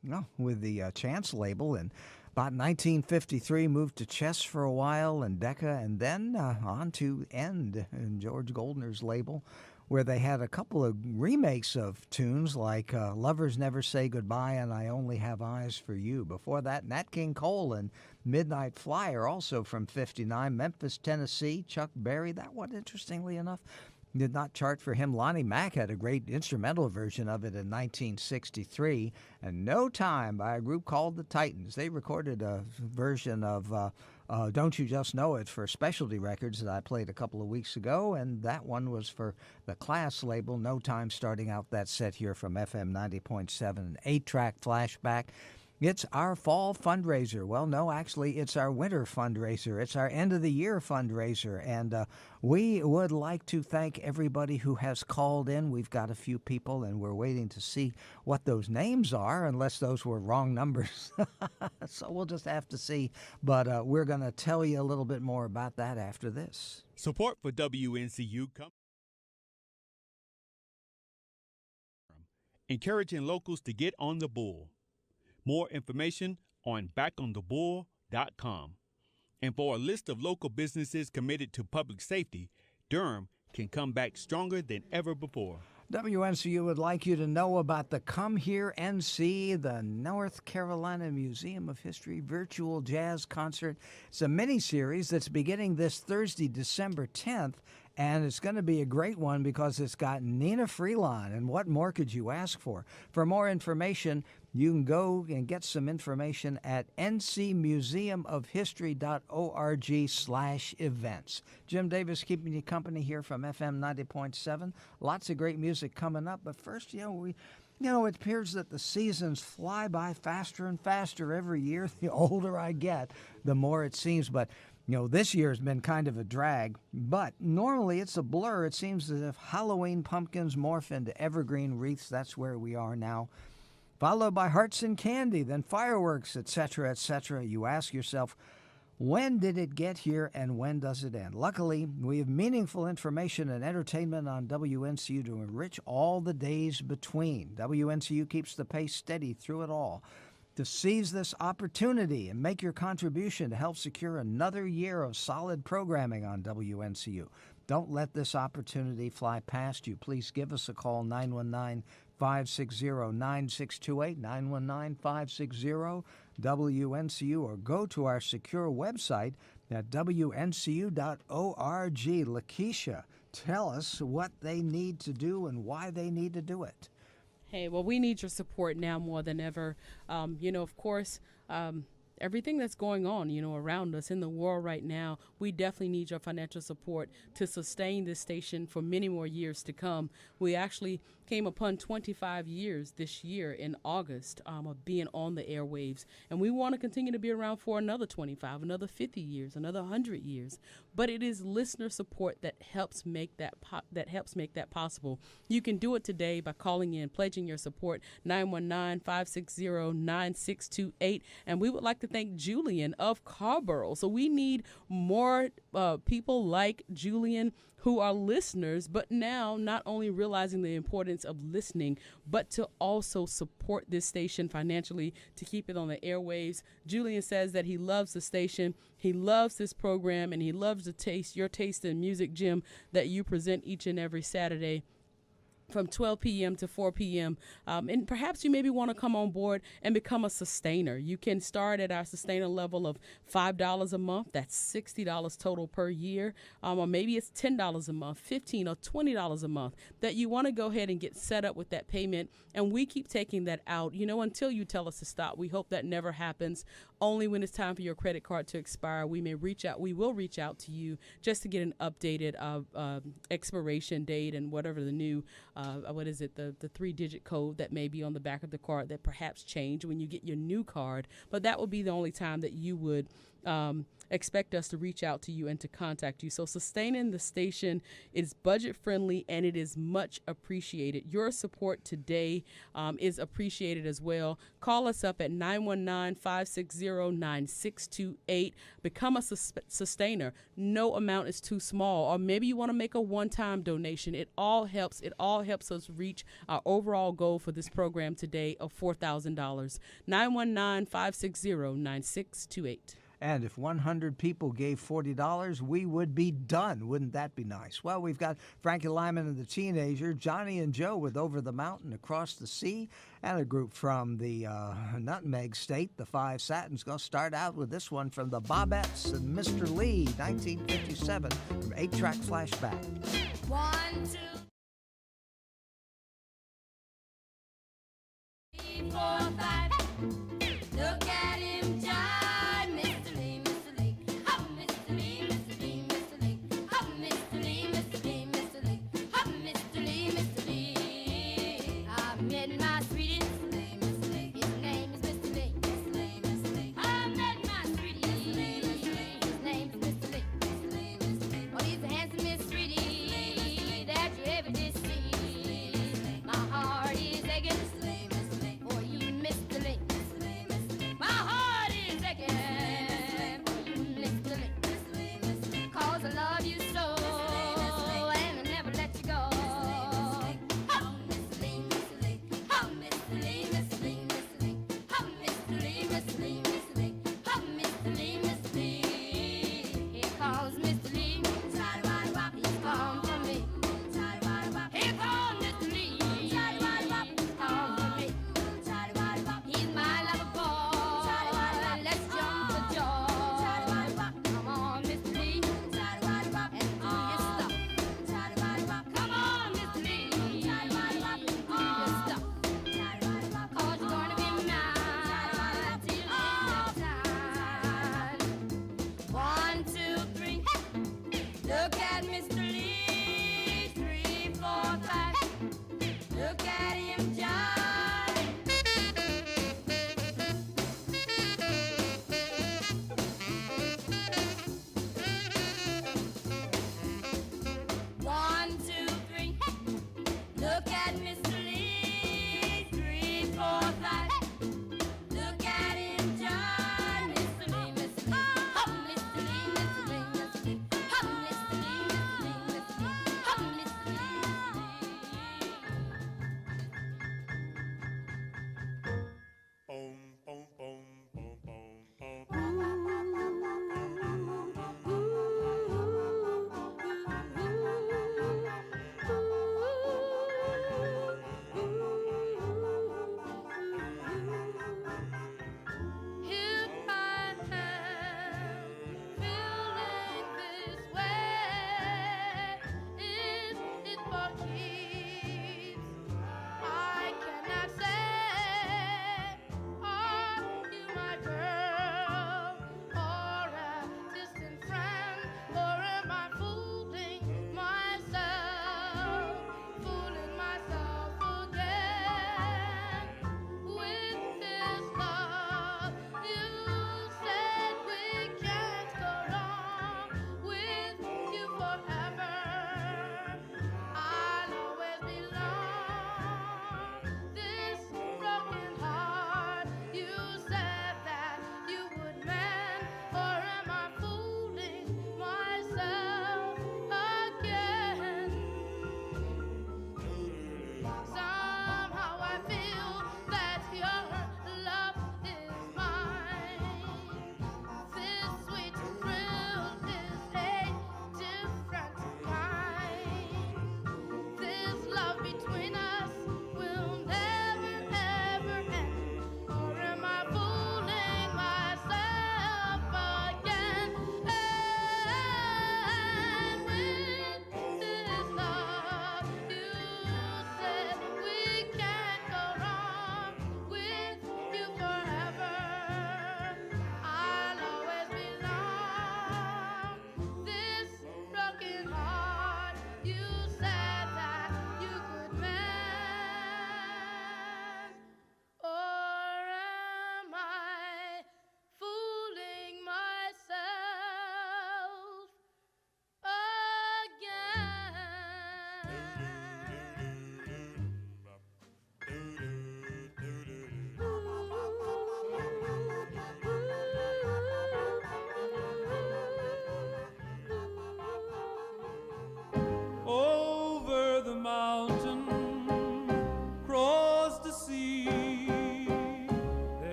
No, with the Chance label, and about 1953 moved to Chess for a while and Decca, and then on to End and George Goldner's label, where they had a couple of remakes of tunes like Lovers Never Say Goodbye and I Only Have Eyes for You. Before that, Nat King Cole and Midnight Flyer, also from 59. Memphis, Tennessee, Chuck Berry. That one, interestingly enough, did not chart for him. Lonnie Mack had a great instrumental version of it in 1963. And No Time by a group called the Titans. They recorded a version of Don't You Just Know It for Specialty Records that I played a couple of weeks ago, and that one was for the Class label. No Time starting out that set here from FM 90.7, 8-track Flashback. It's our fall fundraiser. Well, no, actually, it's our winter fundraiser. It's our end of the year fundraiser. And we would like to thank everybody who has called in. We've got a few people, and we're waiting to see what those names are, unless those were wrong numbers. So we'll just have to see. But we're going to tell you a little bit more about that after this. Support for WNCU comes encouraging locals to get on the bull. More information on backonthebull.com. And for a list of local businesses committed to public safety, Durham can come back stronger than ever before. WNCU would like you to know about the Come Here NC, the North Carolina Museum of History virtual jazz concert. It's a mini-series that's beginning this Thursday, December 10th, and it's going to be a great one because it's got Nina Freelon, and what more could you ask for? For more information, you can go and get some information at ncmuseumofhistory.org/events. Jim Davis keeping you company here from FM 90.7. Lots of great music coming up, but first, it appears that the seasons fly by faster and faster every year. The older I get, the more it seems, but this year has been kind of a drag, but normally it's a blur. It seems as if Halloween pumpkins morph into evergreen wreaths. That's where we are now. Followed by hearts and candy, then fireworks, etc., etc. You ask yourself, when did it get here and when does it end? Luckily, we have meaningful information and entertainment on WNCU to enrich all the days between. WNCU keeps the pace steady through it all. To seize this opportunity and make your contribution to help secure another year of solid programming on WNCU. Don't let this opportunity fly past you. Please give us a call, 919-560-9628, 919-560-WNCU, or go to our secure website at WNCU.org. Lakeisha, tell us what they need to do and why they need to do it. Hey, well, we need your support now more than ever. Of course, everything that's going on, around us in the world right now, we definitely need your financial support to sustain this station for many more years to come. We actually came upon 25 years this year in August of being on the airwaves, and we want to continue to be around for another 25, another 50 years, another 100 years. But it is listener support that helps make that possible. You can do it today by calling in, pledging your support, 919-560-9628, and we would like to thank Julian of Carborough. So we need more people like Julian who are listeners, but now not only realizing the importance of listening, but to also support this station financially to keep it on the airwaves. Julian says that he loves the station, he loves this program, and he loves your taste in music, Jim, that you present each and every Saturday from 12 p.m. to 4 p.m. And perhaps you maybe want to come on board and become a sustainer. You can start at our sustainer level of $5 a month. That's $60 total per year. Or maybe it's $10 a month, $15 or $20 a month that you want to go ahead and get set up with that payment. And we keep taking that out, until you tell us to stop. We hope that never happens. Only when it's time for your credit card to expire, we will reach out to you just to get an updated expiration date and whatever the new the 3-digit code that may be on the back of the card that perhaps change when you get your new card. But that would be the only time that you would expect us to reach out to you and to contact you. So sustaining the station is budget friendly and it is much appreciated. Your support today is appreciated as well. Call us up at 919-560-9628. Become a sustainer. No amount is too small, or maybe you want to make a one-time donation. It all helps. It all helps us reach our overall goal for this program today of $4,000. 919-560-9628. And if 100 people gave $40, we would be done. Wouldn't that be nice? Well, we've got Frankie Lyman and the Teenager, Johnny and Joe with Over the Mountain, Across the Sea, and a group from the Nutmeg State, the Five Satins. Going to start out with this one from the Bobettes and Mr. Lee, 1957, from 8-Track Flashback. 1, 2, 3, 4, 5. Look at him, John.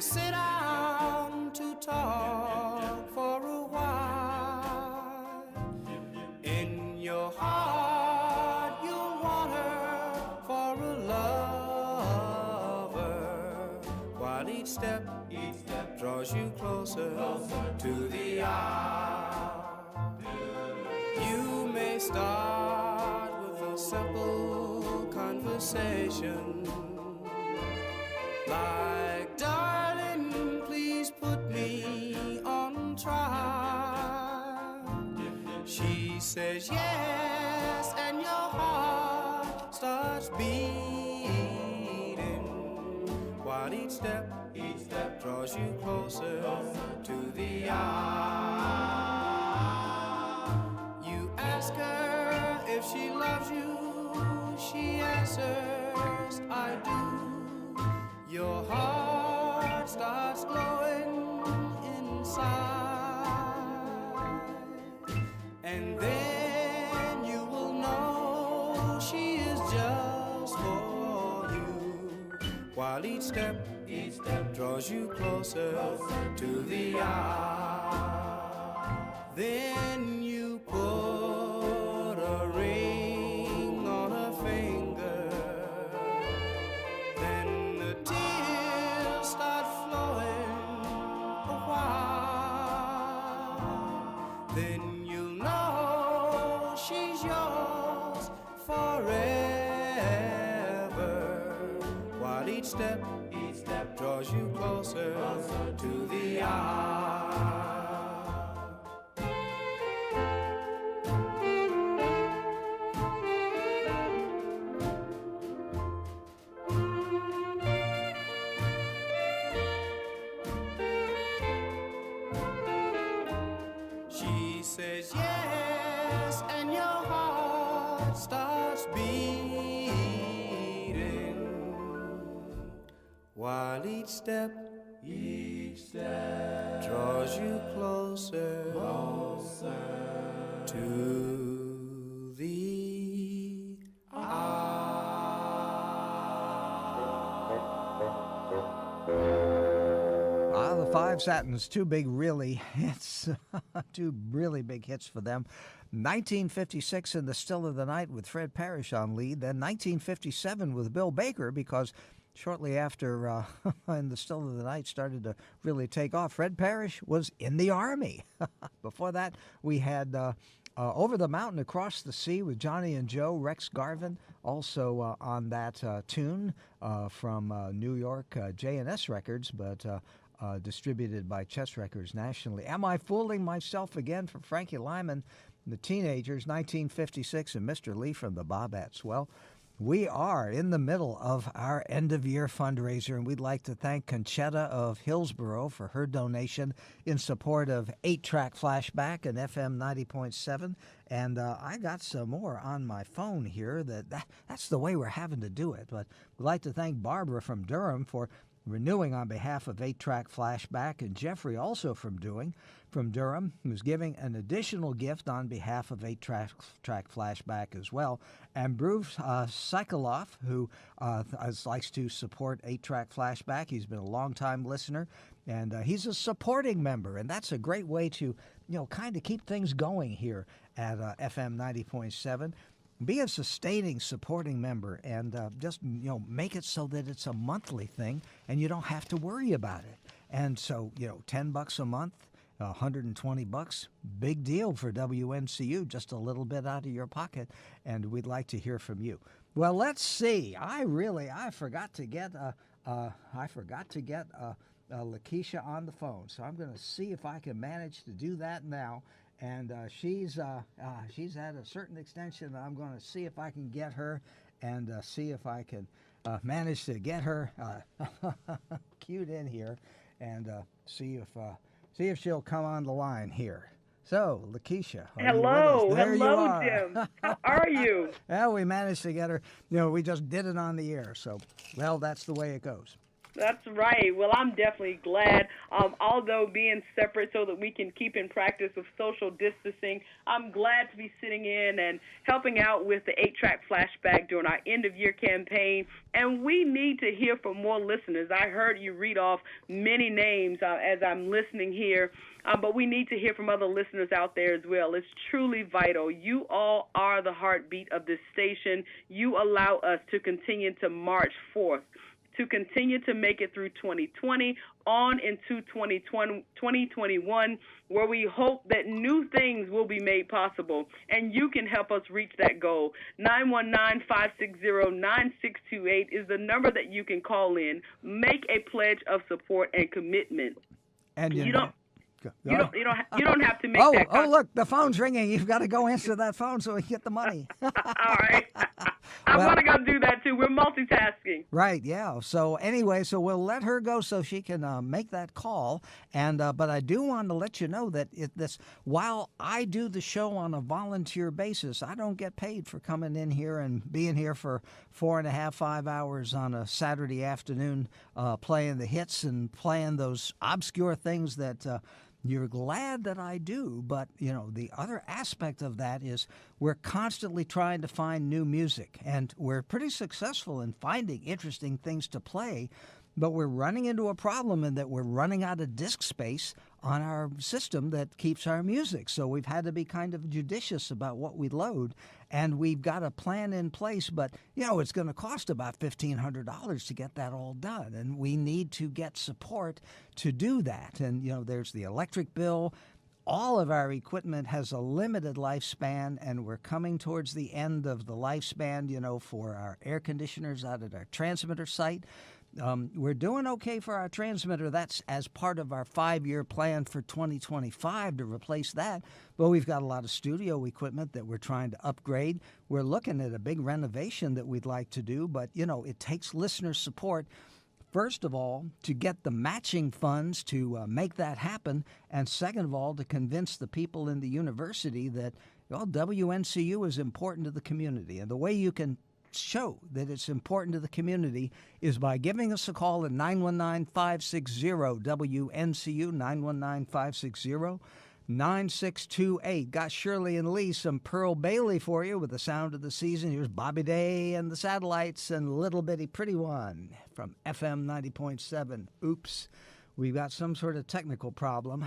sit down to talk for a while. In your heart you'll want her for a lover, while each step draws you closer to the hour. You may start with a simple conversation like, darling, please put me on trial. She says yes, and your heart starts beating, while each step draws you closer to the hour. You ask her if she loves you, she answers, I do. Your heart starts glowing inside, and then you will know she is just for you, while each step draws you closer to the hour. Then you put a ring on her finger, then the tears start flowing a while. Then you'll know she's yours forever, while each step draws you closer to the hour. She says yes, and your heart starts beating, while each step draws you closer to the The Five Satins, two big really hits, two really big hits for them. 1956 in the Still of the Night with Fred Parrish on lead, then 1957 with Bill Baker, because shortly after in the Still of the Night started to really take off, Fred Parrish was in the Army. Before that, we had Over the Mountain Across the Sea with Johnny and Joe, Rex Garvin, also on that tune from New York, J&S Records, but distributed by Chess Records nationally. Am I Fooling Myself Again for Frankie Lyman, the Teenagers, 1956, and Mr. Lee from the Bobettes. Well, we are in the middle of our end-of-year fundraiser, and we'd like to thank Conchetta of Hillsborough for her donation in support of 8-Track Flashback and FM 90.7. And I got some more on my phone here. That's the way we're having to do it. But we'd like to thank Barbara from Durham for renewing on behalf of 8-Track Flashback, and Jeffrey also from Durham, who's giving an additional gift on behalf of 8-Track Flashback as well. And Bruce Sykoloff, who likes to support 8-Track Flashback. He's been a long-time listener, and he's a supporting member, and that's a great way to, kind of keep things going here at FM 90.7. Be a sustaining, supporting member, and just make it so that it's a monthly thing, and you don't have to worry about it. And so, $10 a month, $120, big deal for WNCU. Just a little bit out of your pocket, and we'd like to hear from you. Well, let's see. I forgot to get Lakeisha on the phone, so I'm going to see if I can manage to do that now. And she's at a certain extension. I'm going to see if I can get her, and see if I can manage to get her queued in here, and see if she'll come on the line here. So, Lakeisha. Hello, hello, Jim. How are you? Well, we managed to get her. We just did it on the air. So, well, that's the way it goes. That's right. Well, I'm definitely glad. Although being separate so that we can keep in practice of social distancing, I'm glad to be sitting in and helping out with the 8-Track Flashback during our end-of-year campaign. And we need to hear from more listeners. I heard you read off many names as I'm listening here. But we need to hear from other listeners out there as well. It's truly vital. You all are the heartbeat of this station. You allow us to continue to march forth, to continue to make it through 2020 on into 2021, where we hope that new things will be made possible, and you can help us reach that goal. 919-560-9628 is the number that you can call in. Make a pledge of support and commitment. And you don't have to make that. Oh, look, the phone's ringing. You've got to go answer that phone so we can get the money. All right. I want to go do that too. We're multitasking. Right, yeah. So anyway, we'll let her go so she can make that call. And but I do want to let you know that while I do the show on a volunteer basis, I don't get paid for coming in here and being here for 4.5, 5 hours on a Saturday afternoon, playing the hits and playing those obscure things that you're glad that I do. But, the other aspect of that is we're constantly trying to find new music, and we're pretty successful in finding interesting things to play. But we're running into a problem in that we're running out of disk space on our system that keeps our music. So we've had to be kind of judicious about what we load, and we've got a plan in place. But, it's going to cost about $1,500 to get that all done, and we need to get support to do that. And, there's the electric bill. All of our equipment has a limited lifespan, and we're coming towards the end of the lifespan, for our air conditioners out at our transmitter site. We're doing okay for our transmitter. That's as part of our 5-year plan for 2025 to replace that. But we've got a lot of studio equipment that we're trying to upgrade. We're looking at a big renovation that we'd like to do. But, it takes listener support, first of all, to get the matching funds to make that happen. And second of all, to convince the people in the university that, WNCU is important to the community. And the way you can show that it's important to the community is by giving us a call at 919-560-WNCU, 919-560-9628. Got Shirley and Lee some Pearl Bailey for you with the sound of the season. Here's Bobby Day and the Satellites and Little Bitty Pretty One from FM 90.7. Oops. We've got some sort of technical problem.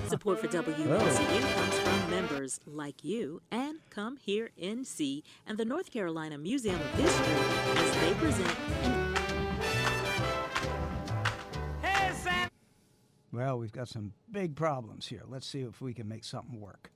Support for WNCU comes from members like you and Come Here NC and the North Carolina Museum of History as they present Well, we've got some big problems here. Let's see if we can make something work.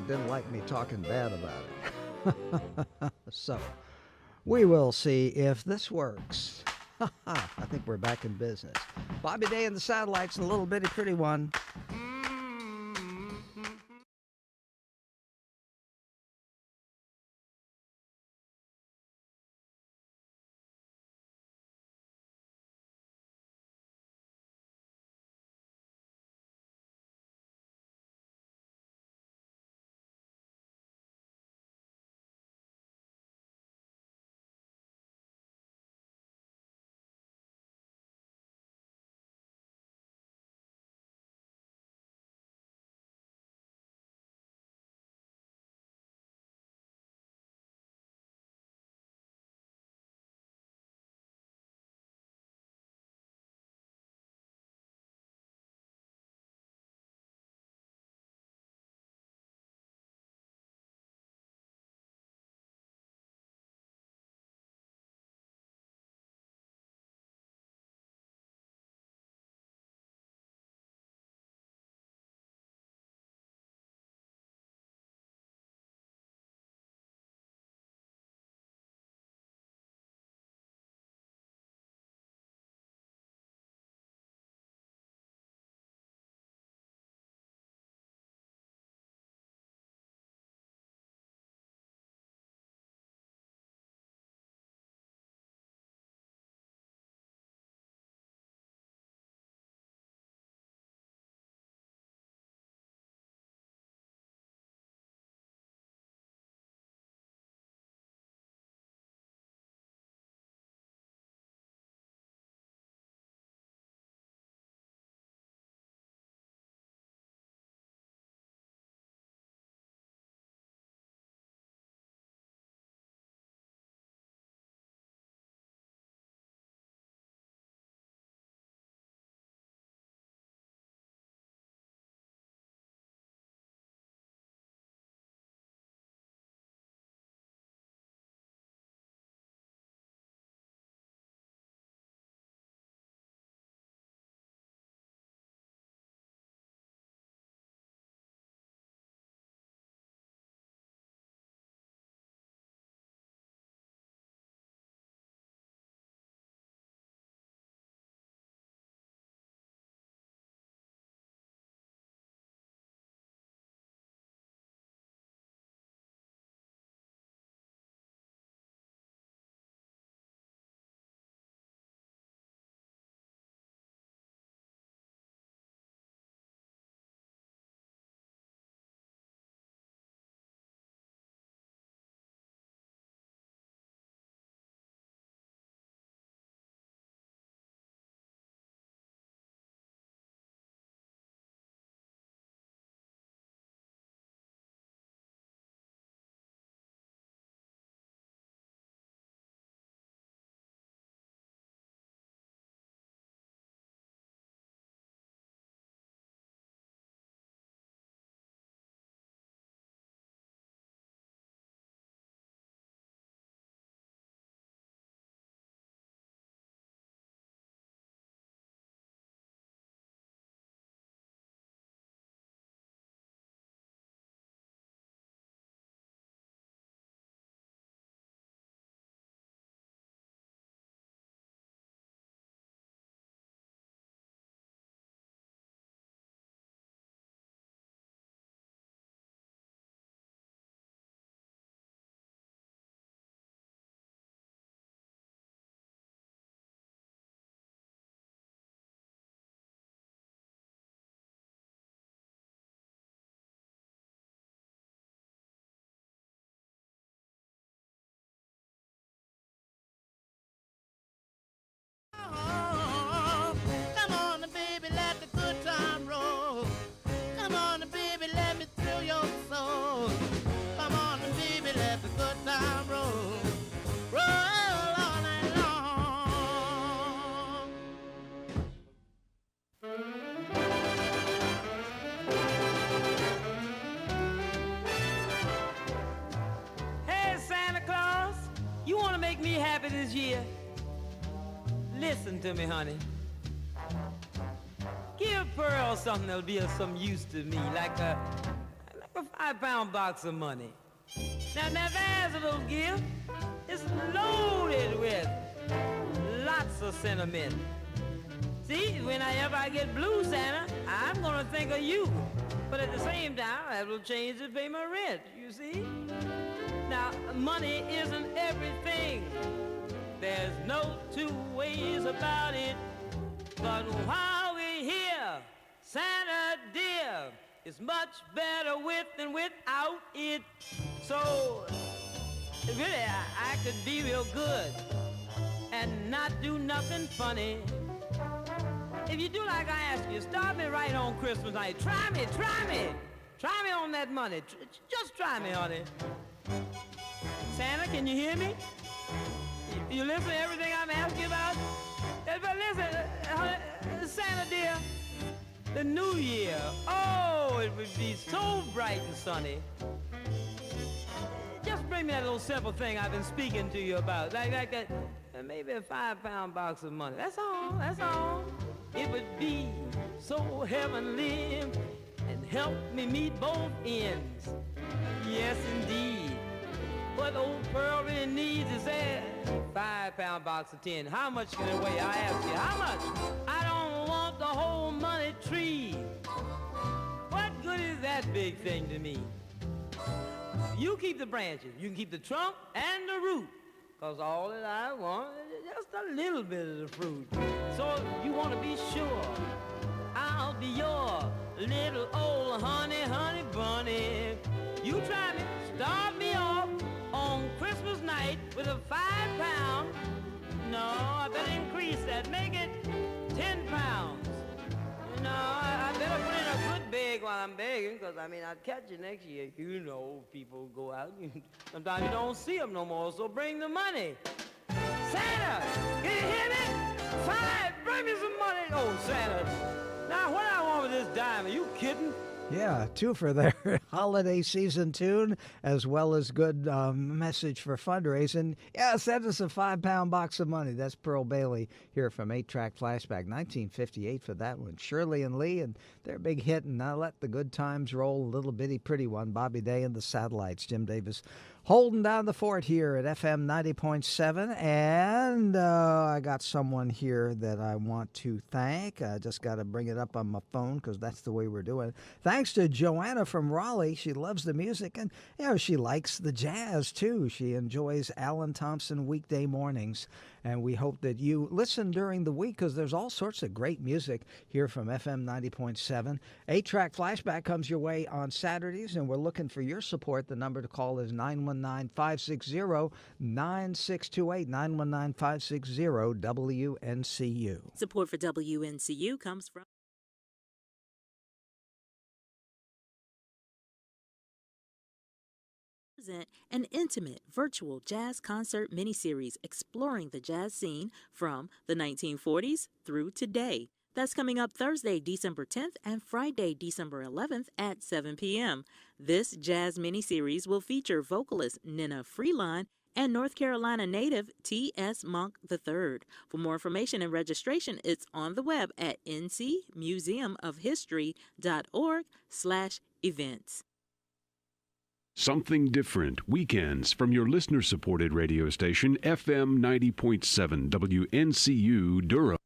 didn't like me talking bad about it. So, we will see if this works. I think we're back in business. Bobby Day and the Satellites and a little bitty pretty one. Come on, baby, let the good time roll. Come on, baby, let me thrill your soul. Come on, baby, let the good time roll. Roll all night long. Hey, Santa Claus, you want to make me happy this year? Listen to me, honey. Give Pearl something that'll be of some use to me, like a 5-pound box of money. Now there's a little gift. It's loaded with lots of sentiment. See, whenever I get blue, Santa, I'm gonna think of you. But at the same time, I will change to pay my rent, you see? Now, money isn't everything. There's no two ways about it. But while we're here, Santa dear, it's much better with than without it. So, really, I could be real good and not do nothing funny. If you do like I ask you, start me right on Christmas night. Try me. Try me on that money. Just try me, honey. Santa, can you hear me? You listen to everything I'm asking you about? But listen, Santa dear, the new year, oh, it would be so bright and sunny. Just bring me that little simple thing I've been speaking to you about. Like that, maybe a 5-pound box of money. That's all. It would be so heavenly and help me meet both ends. Yes, indeed. What old Pearl really needs is a 5-pound box of 10. How much can it weigh? I ask you, how much? I don't want the whole money tree. What good is that big thing to me? You keep the branches. You can keep the trunk and the root. Because all that I want is just a little bit of the fruit. So if you want to be sure, I'll be your little old honey bunny. You try me, start me off on Christmas night with a 5-pound. No, I better increase that. Make it 10 pounds. No, I better put in a good beg while I'm begging, because, I'd catch you next year. You know, people go out. Sometimes you don't see them no more, so bring the money. Santa, can you hear me? 5, bring me some money. Oh, Santa. Now, what I want with this dime, are you kidding? Yeah, two for their holiday season tune, as well as good message for fundraising. Yeah, send us a 5-pound box of money. That's Pearl Bailey here from 8-Track Flashback, 1958 for that one. Shirley and Lee and their big hit, and Now Let the Good Times Roll, a little bitty pretty one. Bobby Day and the Satellites, Jim Davis holding down the fort here at FM 90.7. And I got someone here that I want to thank. I just got to bring it up on my phone because that's the way we're doing it. Thanks to Joanna from Raleigh. She loves the music and, she likes the jazz too. She enjoys Alan Thompson weekday mornings. And we hope that you listen during the week because there's all sorts of great music here from FM 90.7. 8-Track Flashback comes your way on Saturdays, and we're looking for your support. The number to call is 919-560-9628, 919-560 WNCU. Support for WNCU comes from an intimate virtual jazz concert miniseries exploring the jazz scene from the 1940s through today. That's coming up Thursday, December 10th and Friday, December 11th at 7 p.m. This jazz miniseries will feature vocalist Nina Freeline and North Carolina native T.S. Monk III. For more information and registration, it's on the web at ncmuseumofhistory.org/events. Something Different, weekends from your listener-supported radio station, FM 90.7 WNCU Durham.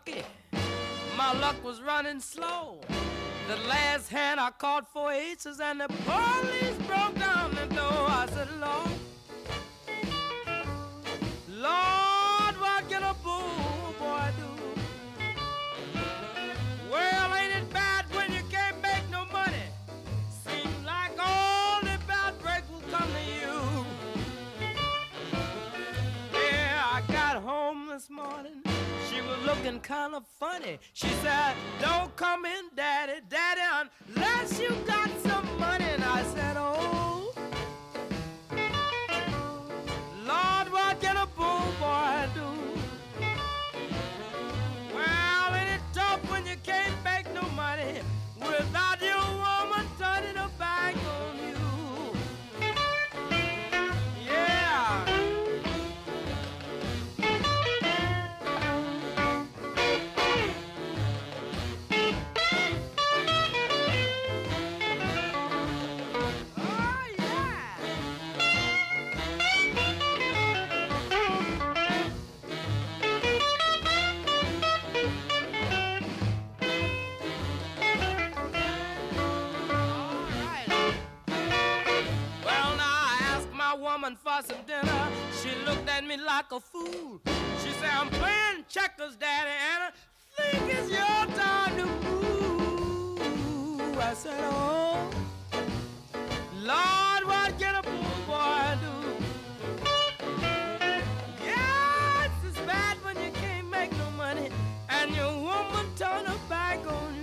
lucky. My luck was running slow. The last hand I caught 4 aces and the police broke down the door. I said, Lord, Lord, what can a bull boy do? Well, ain't it bad when you can't make no money? Seems like all the bad break will come to you. Yeah, I got home this morning. She was looking kind of funny. She said, don't come in, Daddy, Daddy, unless you got some money. And I said, oh, Lord, what can a bull boy do? Well, ain't it tough when you can't make no money without your woman turning her back on you? Yeah. For some dinner, she looked at me like a fool. She said, I'm playing checkers, Daddy, and I think it's your time to move. I said, oh, Lord, what can a poor boy do? Yeah, it's as bad when you can't make no money and your woman turn her back on you.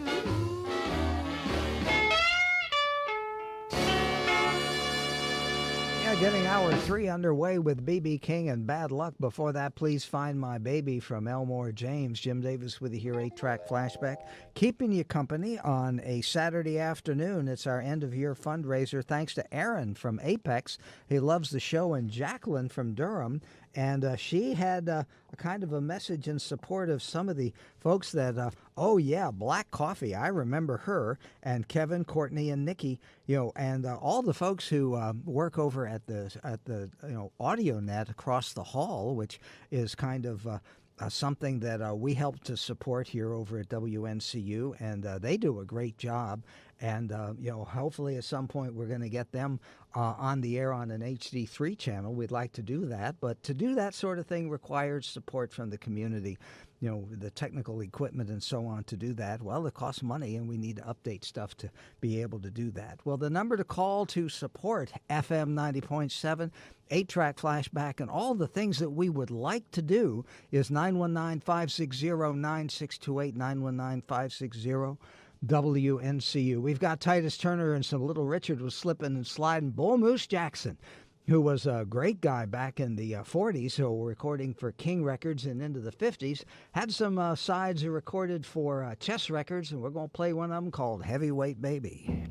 Getting hour 3 underway with B.B. King and Bad Luck. Before that, Please Find My Baby from Elmore James. Jim Davis with you here, 8-Track Flashback. Keeping you company on a Saturday afternoon. It's our end-of-year fundraiser. Thanks to Aaron from Apex. He loves the show, and Jacqueline from Durham. And she had a kind of a message in support of some of the folks that, oh yeah, Black Coffee. I remember her, and Kevin, Courtney, and Nikki, and all the folks who work over at the AudioNet across the hall, which is kind of something that we help to support here over at WNCU, and they do a great job. And, hopefully at some point we're going to get them on the air on an HD3 channel. We'd like to do that. But to do that sort of thing requires support from the community, the technical equipment and so on to do that. Well, it costs money, and we need to update stuff to be able to do that. Well, the number to call to support FM 90.7, 8-Track Flashback, and all the things that we would like to do is 919-560-9628, 919-560 WNCU. We've got Titus Turner and some Little Richard was slipping and sliding. Bull Moose Jackson, who was a great guy back in the 40s, who were recording for King Records and into the 50s, had some sides recorded for Chess Records, and we're going to play one of them called Heavyweight Baby.